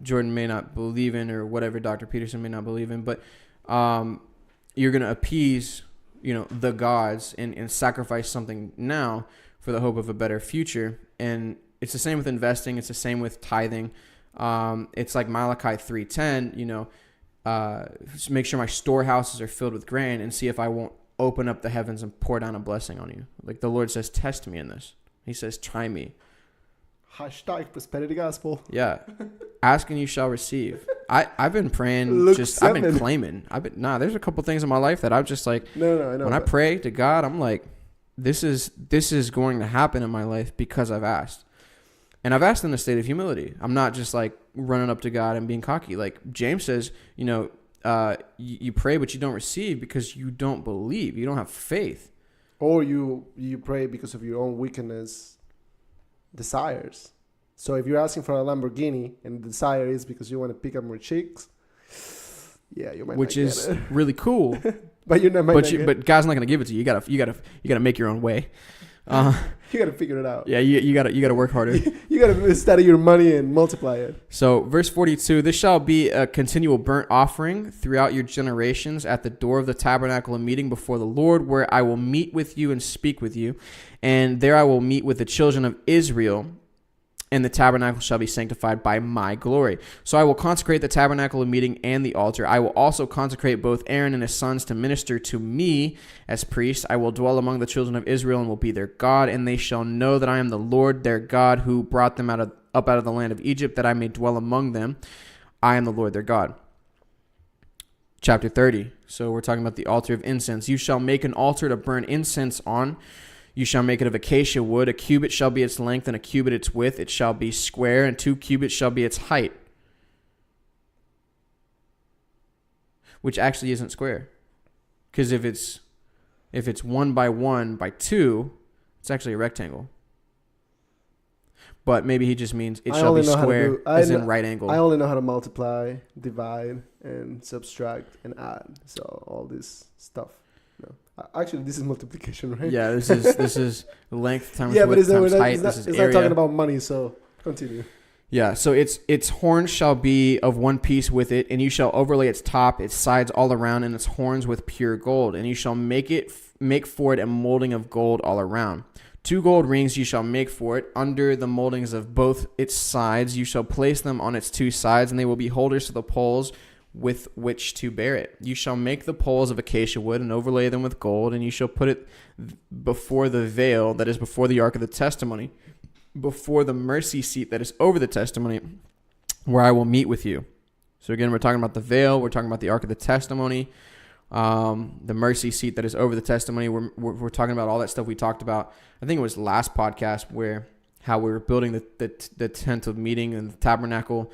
Jordan may not believe in or whatever Dr. Peterson may not believe in, but you're going to appease, the gods and sacrifice something now for the hope of a better future. And it's the same with investing. It's the same with tithing. It's like Malachi 3:10, just make sure my storehouses are filled with grain and see if I won't open up the heavens and pour down a blessing on you. Like the Lord says, test me in this. He says, try me. Hashtag prosperity gospel. Yeah. Ask and you shall receive. I've been praying. I've been claiming. There's a couple things in my life that I'm just like, no, I know. When I pray to God, I'm like, this is going to happen in my life because I've asked. And I've asked in a state of humility. I'm not just like running up to God and being cocky. Like James says, you pray, but you don't receive because you don't believe. You don't have faith. Or you pray because of your own wickedness, desires. So if you're asking for a Lamborghini and the desire is because you want to pick up more chicks, yeah, you might Which not is get it. really cool. But you're not. But God's not going to give it to you. You gotta make your own way. You gotta figure it out. Yeah, you gotta work harder. You gotta study your money and multiply it. So verse 42, this shall be a continual burnt offering throughout your generations at the door of the tabernacle of meeting before the Lord, where I will meet with you and speak with you. And there I will meet with the children of Israel, and the tabernacle shall be sanctified by my glory. So I will consecrate the tabernacle of meeting and the altar. I will also consecrate both Aaron and his sons to minister to me as priests. I will dwell among the children of Israel and will be their God, and they shall know that I am the Lord their God who brought them up out of the land of Egypt, that I may dwell among them. I am the Lord their God. Chapter 30. So we're talking about the altar of incense. You shall make an altar to burn incense on. You shall make it of acacia wood. A cubit shall be its length, and a cubit its width. It shall be square, and 2 cubits shall be its height. Which actually isn't square. Because if it's 1 by 1 by 2, it's actually a rectangle. But maybe he just means it shall be square as in right angle. I only know how to multiply, divide, and subtract, and add. So all this stuff. No. Actually, this is multiplication, right? Yeah, this is length times width times height. It's not talking about money, so continue. Yeah, so its horns shall be of one piece with it, and you shall overlay its top, its sides all around, and its horns with pure gold. And you shall make for it a molding of gold all around. 2 gold rings you shall make for it under the moldings of both its sides. You shall place them on its 2 sides, and they will be holders to the poles with which to bear it. You shall make the poles of acacia wood and overlay them with gold, and you shall put it before the veil that is before the ark of the testimony, before the mercy seat that is over the testimony, where I will meet with you. So again, we're talking about the veil, we're talking about the ark of the testimony, the mercy seat that is over the testimony. We're talking about all that stuff we talked about. I think it was last podcast how we were building the tent of meeting and the tabernacle.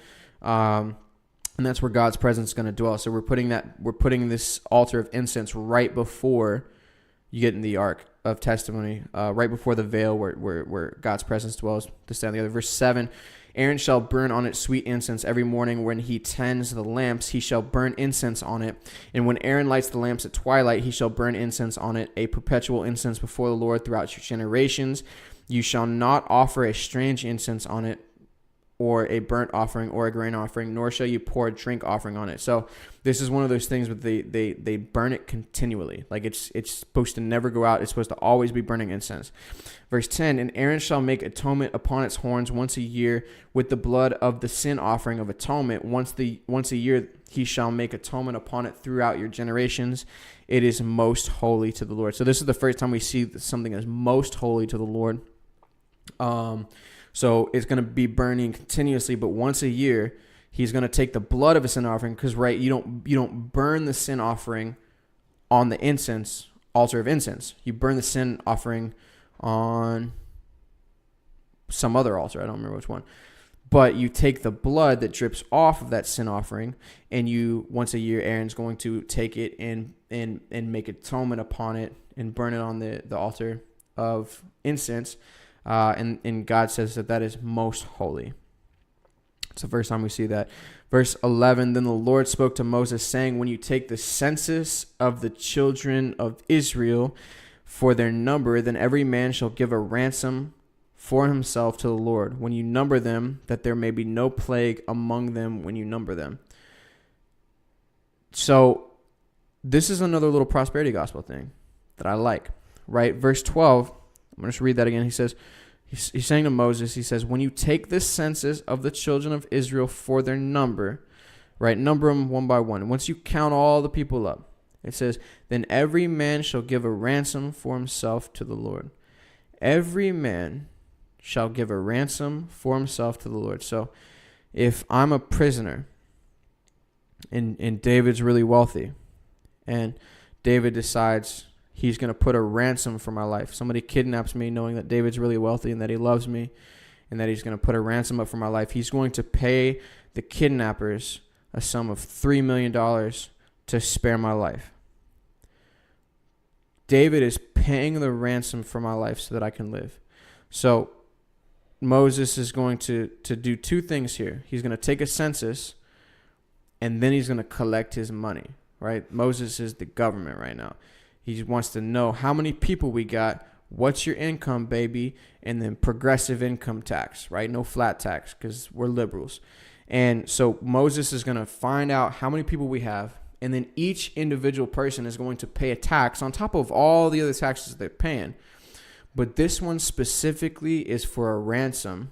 And that's where God's presence is going to dwell. So we're putting this altar of incense right before you get in the ark of testimony, right before the veil where God's presence dwells, to stand together. Verse 7, Aaron shall burn on it sweet incense every morning when he tends the lamps. He shall burn incense on it. And when Aaron lights the lamps at twilight, he shall burn incense on it, a perpetual incense before the Lord throughout your generations. You shall not offer a strange incense on it, or a burnt offering, or a grain offering, nor shall you pour a drink offering on it. So this is one of those things where they burn it continually. Like it's supposed to never go out. It's supposed to always be burning incense. Verse 10, and Aaron shall make atonement upon its horns once a year with the blood of the sin offering of atonement. Once a year he shall make atonement upon it throughout your generations. It is most holy to the Lord. So this is the first time we see something as most holy to the Lord. So it's going to be burning continuously, but once a year, he's going to take the blood of a sin offering, because, right, you don't burn the sin offering on the incense, altar of incense. You burn the sin offering on some other altar. I don't remember which one. But you take the blood that drips off of that sin offering, and you, once a year, Aaron's going to take it and make atonement upon it and burn it on the altar of incense. And God says that is most holy. It's the first time we see that. Verse 11, then the Lord spoke to Moses, saying, when you take the census of the children of Israel for their number, then every man shall give a ransom for himself to the Lord, when you number them, that there may be no plague among them when you number them. So this is another little prosperity gospel thing that I like, right? Verse 12, I'm going to just read that again. He says, he's saying to Moses, he says, when you take the census of the children of Israel for their number, right? Number them one by one. Once you count all the people up, it says, then every man shall give a ransom for himself to the Lord. Every man shall give a ransom for himself to the Lord. So if I'm a prisoner and David's really wealthy, and David decides he's going to put a ransom for my life. Somebody kidnaps me knowing that David's really wealthy and that he loves me and that he's going to put a ransom up for my life. He's going to pay the kidnappers a sum of $3 million to spare my life. David is paying the ransom for my life so that I can live. So Moses is going to do two things here. He's going to take a census, and then he's going to collect his money, right? Moses is the government right now. He wants to know how many people we got, what's your income, baby, and then progressive income tax, right? No flat tax, because we're liberals. And so Moses is going to find out how many people we have, and then each individual person is going to pay a tax on top of all the other taxes they're paying. But this one specifically is for a ransom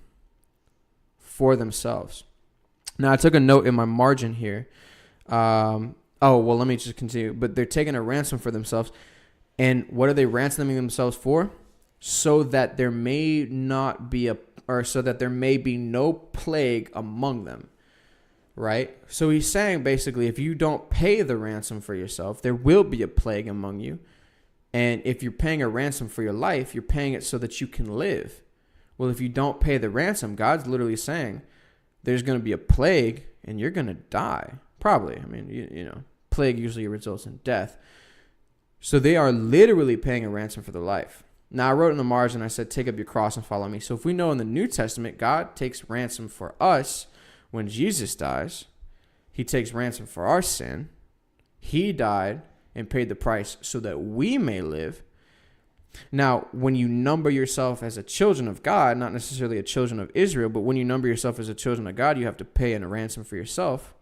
for themselves. Now, I took a note in my margin here. Let me just continue. But they're taking a ransom for themselves. And what are they ransoming themselves for? So that there may be no plague among them. Right? So he's saying basically, if you don't pay the ransom for yourself, there will be a plague among you. And if you're paying a ransom for your life, you're paying it so that you can live. Well, if you don't pay the ransom, God's literally saying there's going to be a plague and you're going to die. Probably. I mean, you know, plague usually results in death. So they are literally paying a ransom for their life. Now, I wrote in the margin, I said, take up your cross and follow me. So if we know in the New Testament, God takes ransom for us when Jesus dies. He takes ransom for our sin. He died and paid the price so that we may live. Now, when you number yourself as a children of God, not necessarily a children of Israel, but when you number yourself as a children of God, you have to pay in a ransom for yourself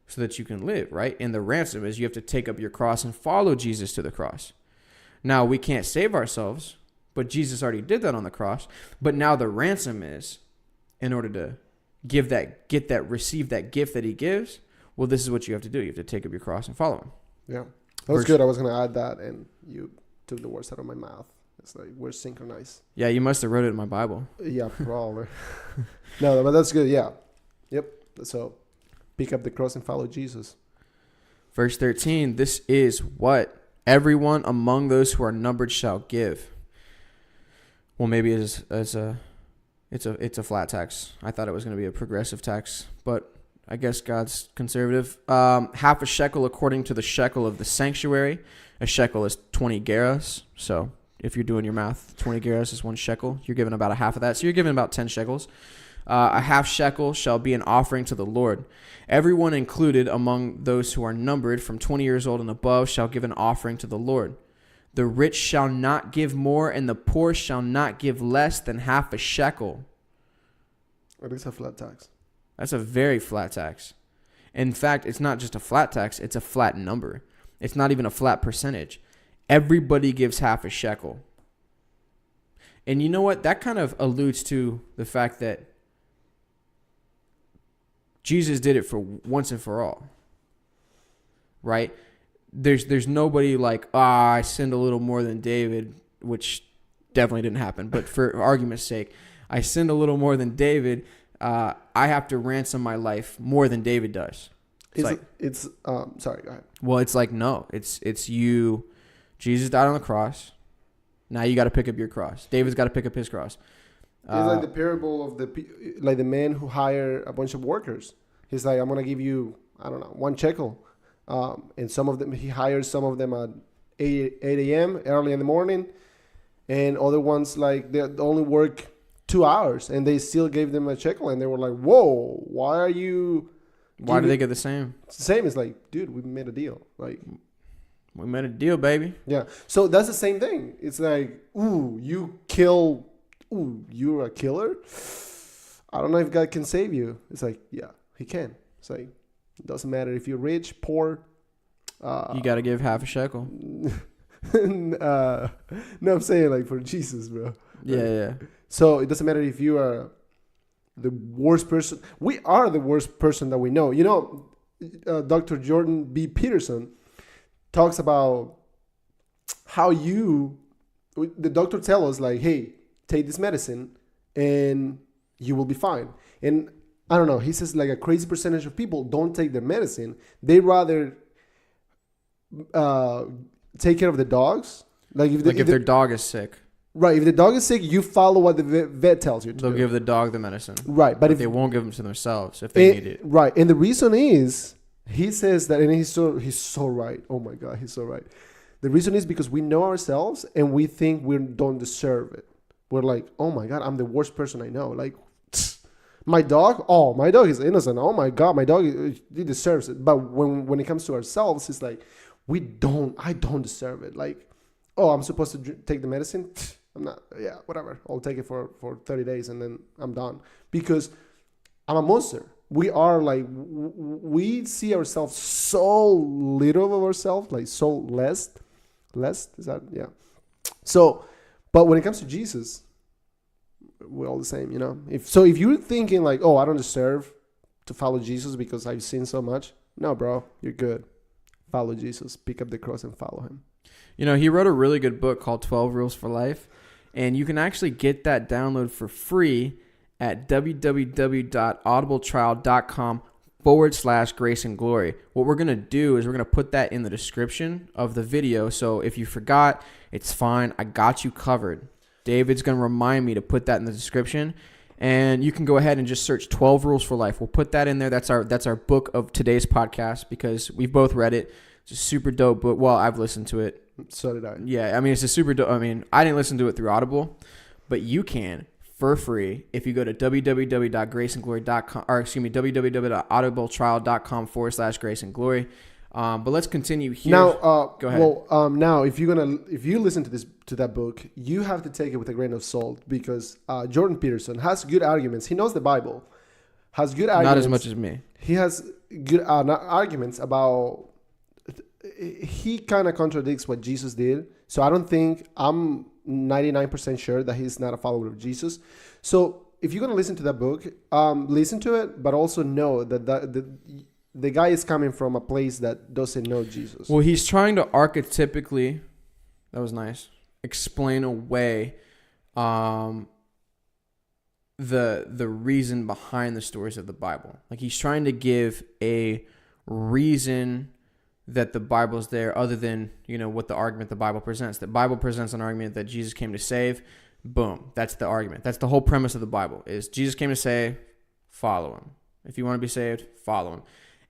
so that you can live, right? And the ransom is you have to take up your cross and follow Jesus to the cross. Now, we can't save ourselves, but Jesus already did that on the cross. But now the ransom is, in order to receive that gift that he gives, well, this is what you have to do. You have to take up your cross and follow him. Yeah. That was good. I was going to add that, and you took the words out of my mouth. It's like we're synchronized. Yeah, you must have wrote it in my Bible. Yeah, probably. No, but that's good. Yeah. Yep. So pick up the cross and follow Jesus. Verse 13, this is what everyone among those who are numbered shall give. Well, maybe it's a flat tax. I thought it was going to be a progressive tax, but I guess God's conservative. Half a shekel according to the shekel of the sanctuary. A shekel is 20 gerahs. So if you're doing your math, 20 gerahs is 1 shekel. You're giving about a half of that. So you're giving about 10 shekels. A half shekel shall be an offering to the Lord. Everyone included among those who are numbered from 20 years old and above shall give an offering to the Lord. The rich shall not give more, and the poor shall not give less than half a shekel. That is a flat tax. That's a very flat tax. In fact, it's not just a flat tax, it's a flat number. It's not even a flat percentage. Everybody gives half a shekel. And you know what? That kind of alludes to the fact that Jesus did it for once and for all. Right? There's nobody like, I sinned a little more than David, which definitely didn't happen. But for argument's sake, I sinned a little more than David. I have to ransom my life more than David does. Sorry, go ahead. Well, it's like, no, it's you. Jesus died on the cross. Now you got to pick up your cross. David's got to pick up his cross. It's like the parable of the man who hired a bunch of workers. He's like, I'm going to give you, I don't know, 1 shekel. And some of them, he hires some of them at 8 a.m. early in the morning. And other ones, like, they only work 2 hours. And they still gave them a shekel. And they were like, whoa, why do they get the same? Same. It's like, dude, we made a deal. Like, we made a deal, baby. Yeah. So that's the same thing. It's like, you're a killer. I don't know if God can save you. It's like, yeah, he can. It's like, it doesn't matter if you're rich, poor. You got to give half a shekel. No, I'm saying like for Jesus, bro. Yeah. So it doesn't matter if you are the worst person. We are the worst person that we know. You know, Dr. Jordan B. Peterson talks about how the doctor tell us like, hey, take this medicine and you will be fine. And I don't know, he says like a crazy percentage of people don't take their medicine. They rather take care of the dogs. Like if their dog is sick. Right. If the dog is sick, you follow what the vet tells you to do. They'll give the dog the medicine. Right. But if they won't give them to themselves if they need it. Right. And the reason is, he says that, and he's so right. Oh my God, he's so right. The reason is because we know ourselves and we think we don't deserve it. We're like, oh my God, I'm the worst person I know. Like, my dog is innocent. Oh my God, my dog, he deserves it. But when it comes to ourselves, it's like, I don't deserve it. Like, I'm supposed to take the medicine. I'm not, whatever. I'll take it for 30 days and then I'm done. Because I'm a monster. We are like, we see ourselves so little of ourselves, like so less, is that, yeah. So, but when it comes to Jesus, we're all the same, you know. If you're thinking like, I don't deserve to follow Jesus because I've seen so much. No, bro, you're good. Follow Jesus. Pick up the cross and follow him. You know, he wrote a really good book called 12 Rules for Life. And you can actually get that download for free at www.audibletrial.com/grace and glory. What we're going to do is we're going to put that in the description of the video. So if you forgot, it's fine. I got you covered. David's going to remind me to put that in the description. And you can go ahead and just search 12 Rules for Life. We'll put that in there. That's our book of today's podcast because we've both read it. It's a super dope book. Well, I've listened to it. So did I. Yeah, I mean, it's a super dope. I mean, I didn't listen to it through Audible, but you can for free if you go to www.audibletrial.com/grace-and-glory. But let's continue here. Now, go ahead. Well, now if you listen to that book, you have to take it with a grain of salt because Jordan Peterson has good arguments. He knows the Bible, has good arguments. Not as much as me. He has good arguments about. He kind of contradicts what Jesus did. So I'm 99% sure that he's not a follower of Jesus. So if you're going to listen to that book, listen to it, but also know that the guy is coming from a place that doesn't know Jesus. Well, he's trying to archetypically, that was nice, explain away the reason behind the stories of the Bible. Like he's trying to give a reason that the Bible's there other than, what the argument the Bible presents. The Bible presents an argument that Jesus came to save. Boom. That's the argument. That's the whole premise of the Bible is Jesus came to save, follow him. If you want to be saved, follow him.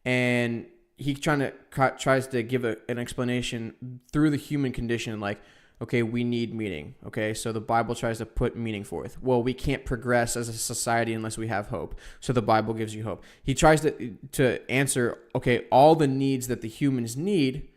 And he tries to give an explanation through the human condition like, okay, we need meaning. Okay, so the Bible tries to put meaning forth. Well, we can't progress as a society unless we have hope. So the Bible gives you hope. He tries to answer, okay, all the needs that the humans need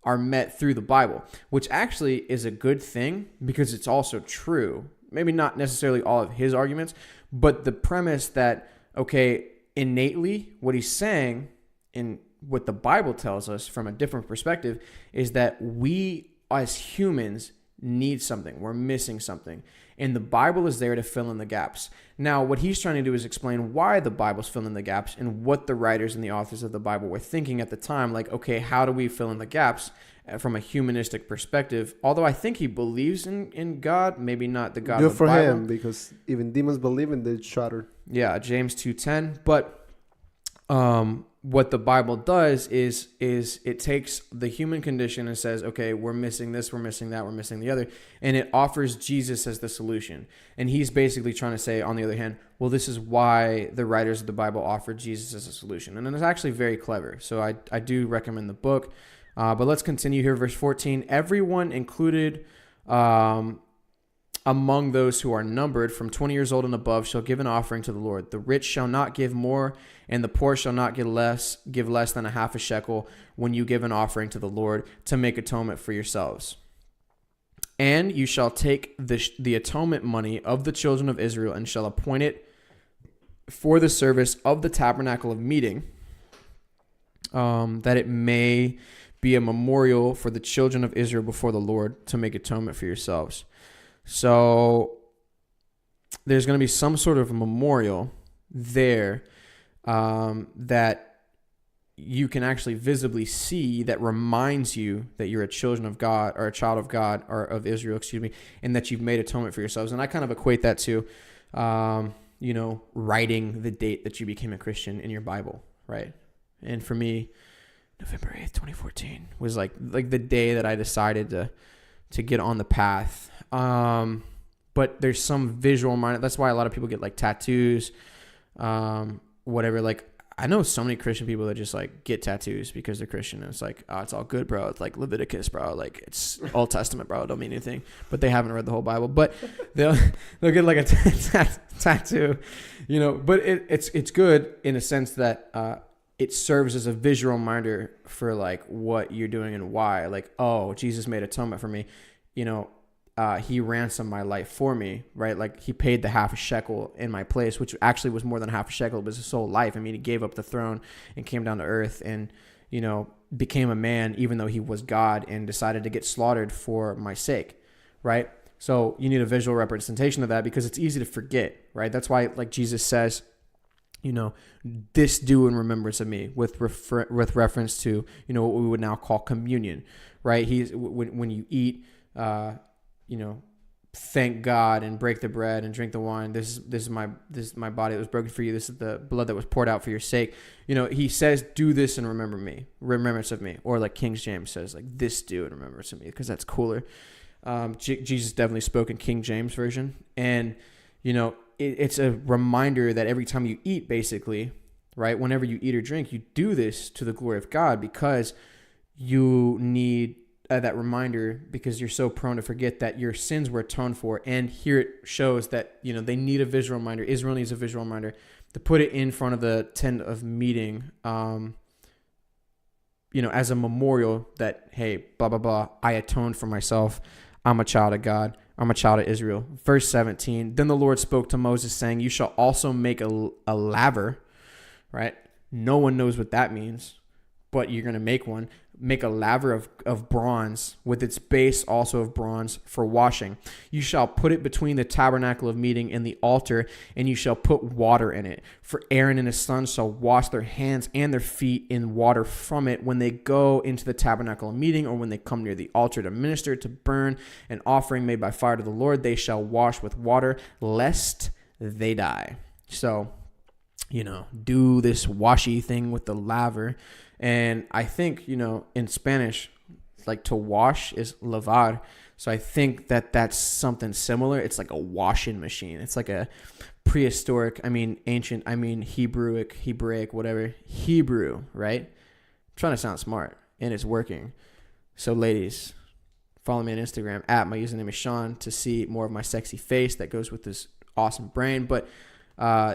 are met through the Bible, which actually is a good thing because it's also true. Maybe not necessarily all of his arguments, but the premise that, okay, innately what he's saying in what the Bible tells us from a different perspective is that we as humans need something. We're missing something. And the Bible is there to fill in the gaps. Now, what he's trying to do is explain why the Bible's filling in the gaps and what the writers and the authors of the Bible were thinking at the time. Like, okay, how do we fill in the gaps from a humanistic perspective? Although I think he believes in God, maybe not the God Good of the for Bible. him, because even demons believe in the shattered. Yeah, James 2:10. But what the Bible does is it takes the human condition and says, okay, we're missing this, we're missing that, we're missing the other, and it offers Jesus as the solution. And he's basically trying to say, on the other hand, well, this is why the writers of the Bible offered Jesus as a solution. And it's actually very clever. So I do recommend the book. But let's continue here. Verse 14, everyone included among those who are numbered from 20 years old and above shall give an offering to the Lord. The rich shall not give more, and the poor shall not give less than a half a shekel when you give an offering to the Lord to make atonement for yourselves. And you shall take the atonement money of the children of Israel and shall appoint it for the service of the tabernacle of meeting, that it may be a memorial for the children of Israel before the Lord to make atonement for yourselves. So there's going to be some sort of memorial there that you can actually visibly see that reminds you that you're a children of God, or a child of God, or of Israel, and that you've made atonement for yourselves. And I kind of equate that to, writing the date that you became a Christian in your Bible, right? And for me, November 8th, 2014 was like the day that I decided to get on the path. But there's some visual mind. That's why a lot of people get like tattoos, whatever. Like, I know so many Christian people that just like get tattoos because they're Christian. And it's like, oh, it's all good, bro. It's like Leviticus, bro. Like, it's Old Testament, bro. It don't mean anything. But they haven't read the whole Bible. But they'll get like a tattoo, But it's good in a sense that it serves as a visual reminder for like what you're doing and why. Like, oh, Jesus made atonement for me. He ransomed my life for me, right? Like, he paid the half a shekel in my place, which actually was more than half a shekel. It was his whole life. I mean, he gave up the throne and came down to earth and, became a man, even though he was God, and decided to get slaughtered for my sake, right? So you need a visual representation of that because it's easy to forget, right? That's why, like, Jesus says, this do in remembrance of me, with reference to, what we would now call communion, right? When you eat, thank God and break the bread and drink the wine. This is my body that was broken for you. This is the blood that was poured out for your sake. He says, do this in remembrance of me. Or like King James says, like, this do in remembrance of me, because that's cooler. Jesus definitely spoke in King James version. And, it's a reminder that every time you eat, basically, right? Whenever you eat or drink, you do this to the glory of God, because you need that reminder, because you're so prone to forget that your sins were atoned for. And here it shows that, they need a visual reminder. Israel needs a visual reminder to put it in front of the tent of meeting, as a memorial that, hey, blah, blah, blah, I atoned for myself. I'm a child of God. I'm a child of Israel. Verse 17, then the Lord spoke to Moses saying, you shall also make a laver, right? No one knows what that means, but you're going to make one. Make a laver of bronze, with its base also of bronze, for washing. You shall put it between the tabernacle of meeting and the altar, and you shall put water in it. For Aaron and his sons shall wash their hands and their feet in water from it when they go into the tabernacle of meeting, or when they come near the altar to minister, to burn an offering made by fire to the Lord. They shall wash with water, lest they die. So, do this washy thing with the laver. And I think, in Spanish, like to wash is lavar. So I think that that's something similar. It's like a washing machine. It's like a prehistoric, ancient, Hebraic, whatever. Hebrew, right? I'm trying to sound smart, and it's working. So ladies, follow me on Instagram my username is Sean, to see more of my sexy face that goes with this awesome brain. But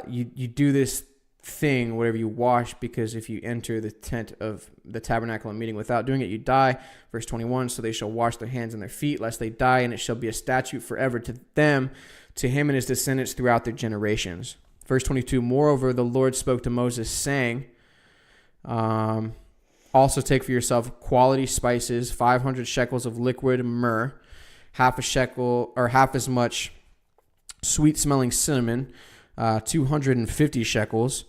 you do this thing, whatever you wash, because if you enter the tent of the tabernacle and meeting without doing it, you die. Verse 21, so they shall wash their hands and their feet, lest they die, and it shall be a statute forever to them, to him and his descendants throughout their generations. Verse 22, moreover, the Lord spoke to Moses, saying, also take for yourself quality spices, 500 shekels of liquid myrrh, half a shekel, or half as much sweet-smelling cinnamon, 250 shekels,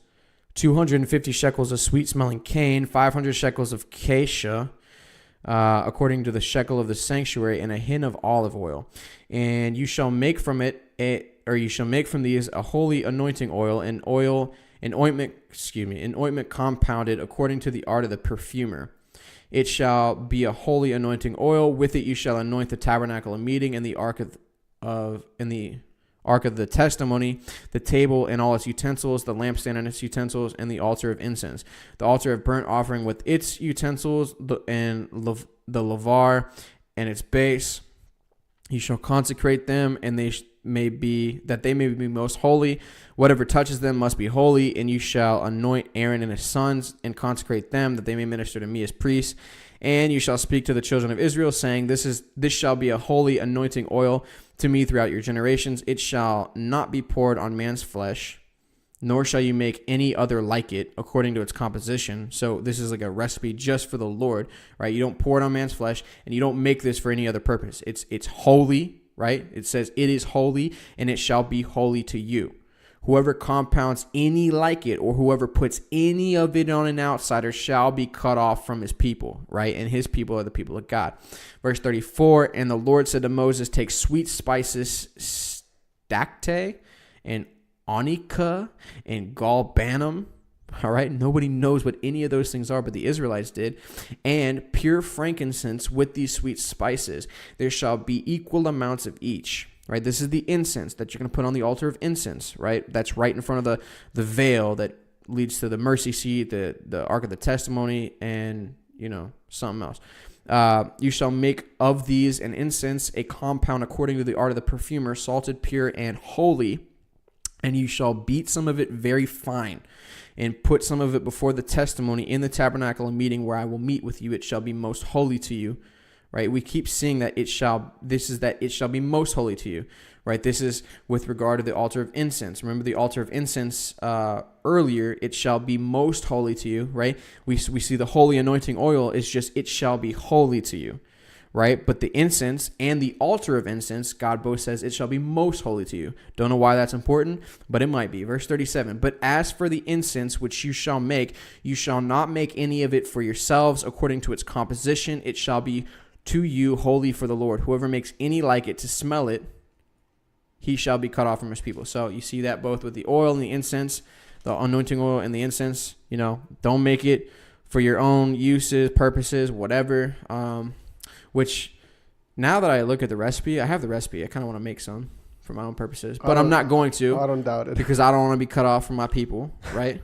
250 shekels of sweet-smelling cane, 500 shekels of cassia, according to the shekel of the sanctuary, and a hin of olive oil. And you shall make from it you shall make from these a holy anointing oil, an ointment compounded according to the art of the perfumer. It shall be a holy anointing oil. With it you shall anoint the tabernacle of meeting and the ark of the testimony, the table and all its utensils, the lampstand and its utensils, and the altar of incense, the altar of burnt offering with its utensils, and the laver and its base. You shall consecrate them, and they may be most holy. Whatever touches them must be holy, and you shall anoint Aaron and his sons and consecrate them, that they may minister to me as priests. And you shall speak to the children of Israel, saying, This shall be a holy anointing oil to me throughout your generations. It shall not be poured on man's flesh, nor shall you make any other like it according to its composition. So this is like a recipe just for the Lord, right? You don't pour it on man's flesh, and you don't make this for any other purpose. It's holy, right? It says it is holy, and it shall be holy to you. Whoever compounds any like it, or whoever puts any of it on an outsider, shall be cut off from his people, right? And his people are the people of God. Verse 34, and the Lord said to Moses, take sweet spices, stacte, and onycha, and galbanum. All right, nobody knows what any of those things are, but the Israelites did. And pure frankincense with these sweet spices. There shall be equal amounts of each. Right, this is the incense that you're going to put on the altar of incense, right? That's right in front of the veil that leads to the mercy seat, the ark of the testimony, and, something else. You shall make of these an incense, a compound according to the art of the perfumer, salted, pure, and holy. And you shall beat some of it very fine, and put some of it before the testimony in the tabernacle of meeting where I will meet with you. It shall be most holy to you. Right, we keep seeing that it shall be most holy to you. Right, this is with regard to the altar of incense. Remember the altar of incense earlier. It shall be most holy to you. Right, we see the holy anointing oil is just it shall be holy to you. Right, but the incense and the altar of incense, God both says it shall be most holy to you. Don't know why that's important, but it might be. Verse 37. But as for the incense which you shall make, you shall not make any of it for yourselves according to its composition. It shall be to you holy for the Lord. Whoever makes any like it to smell it, he shall be cut off from his people. So you see that both with the oil and the incense, the anointing oil and the incense. Don't make it for your own uses, purposes, whatever. Which now that I look at the recipe, I have the recipe. I kind of want to make some for my own purposes, but I'm not going to. I don't doubt it, because I don't want to be cut off from my people, right?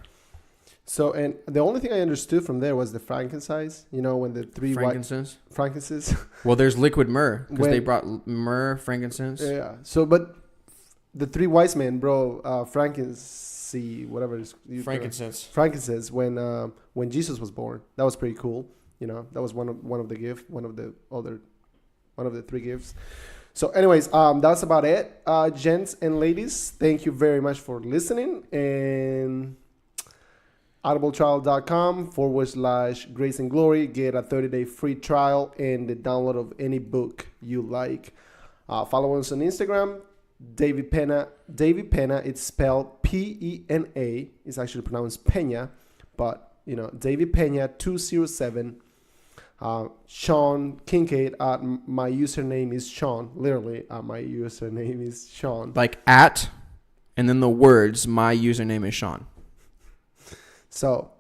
So, and the only thing I understood from there was the frankincense. When the three frankincense. Frankincense. Well, there's liquid myrrh because they brought myrrh, frankincense. Yeah. So, but the three wise men, bro, frankincense, whatever it is. Frankincense. When Jesus was born, that was pretty cool. That was one of the gifts, one of the three gifts. So, anyways, that's about it, gents and ladies. Thank you very much for listening, and audibletrial.com/grace and glory. Get a 30-day free trial and the download of any book you like. Follow us on Instagram, David Pena. David Pena, it's spelled Pena. It's actually pronounced Pena, but David Pena 207. Sean Kincaid. My username is Sean. Literally, my username is Sean. Like at, and then the words, my username is Sean. So,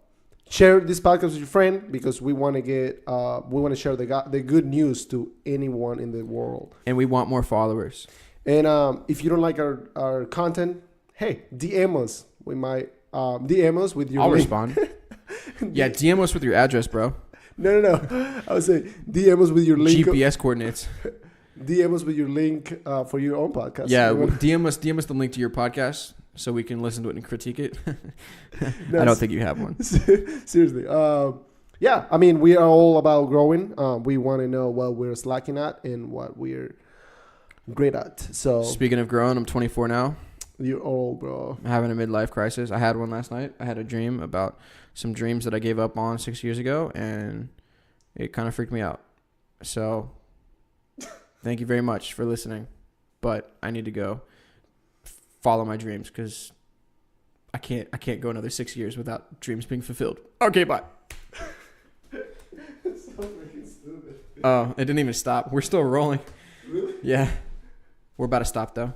share this podcast with your friend, because we want to share the good news to anyone in the world. And we want more followers. And if you don't like our content, hey, DM us. We might DM us with your. I'll respond. Yeah, DM us with your address, bro. No. I would say DM us with your link. GPS coordinates. DM us with your link for your own podcast. Yeah, DM us the link to your podcast. so we can listen to it and critique it? No, I don't think you have one. Seriously. Yeah, I mean, we are all about growing. We want to know what we're slacking at and what we're great at. So Speaking of growing, I'm 24 now. you're old, bro. I'm having a midlife crisis. I had one last night. I had a dream about some dreams that I gave up on 6 years ago, and it kind of freaked me out. So thank you very much for listening. But I need to go follow my dreams because I can't go another 6 years without dreams being fulfilled. Okay, bye. It's so freaking stupid. Oh, it didn't even stop. We're still rolling. Really? Yeah. We're about to stop though.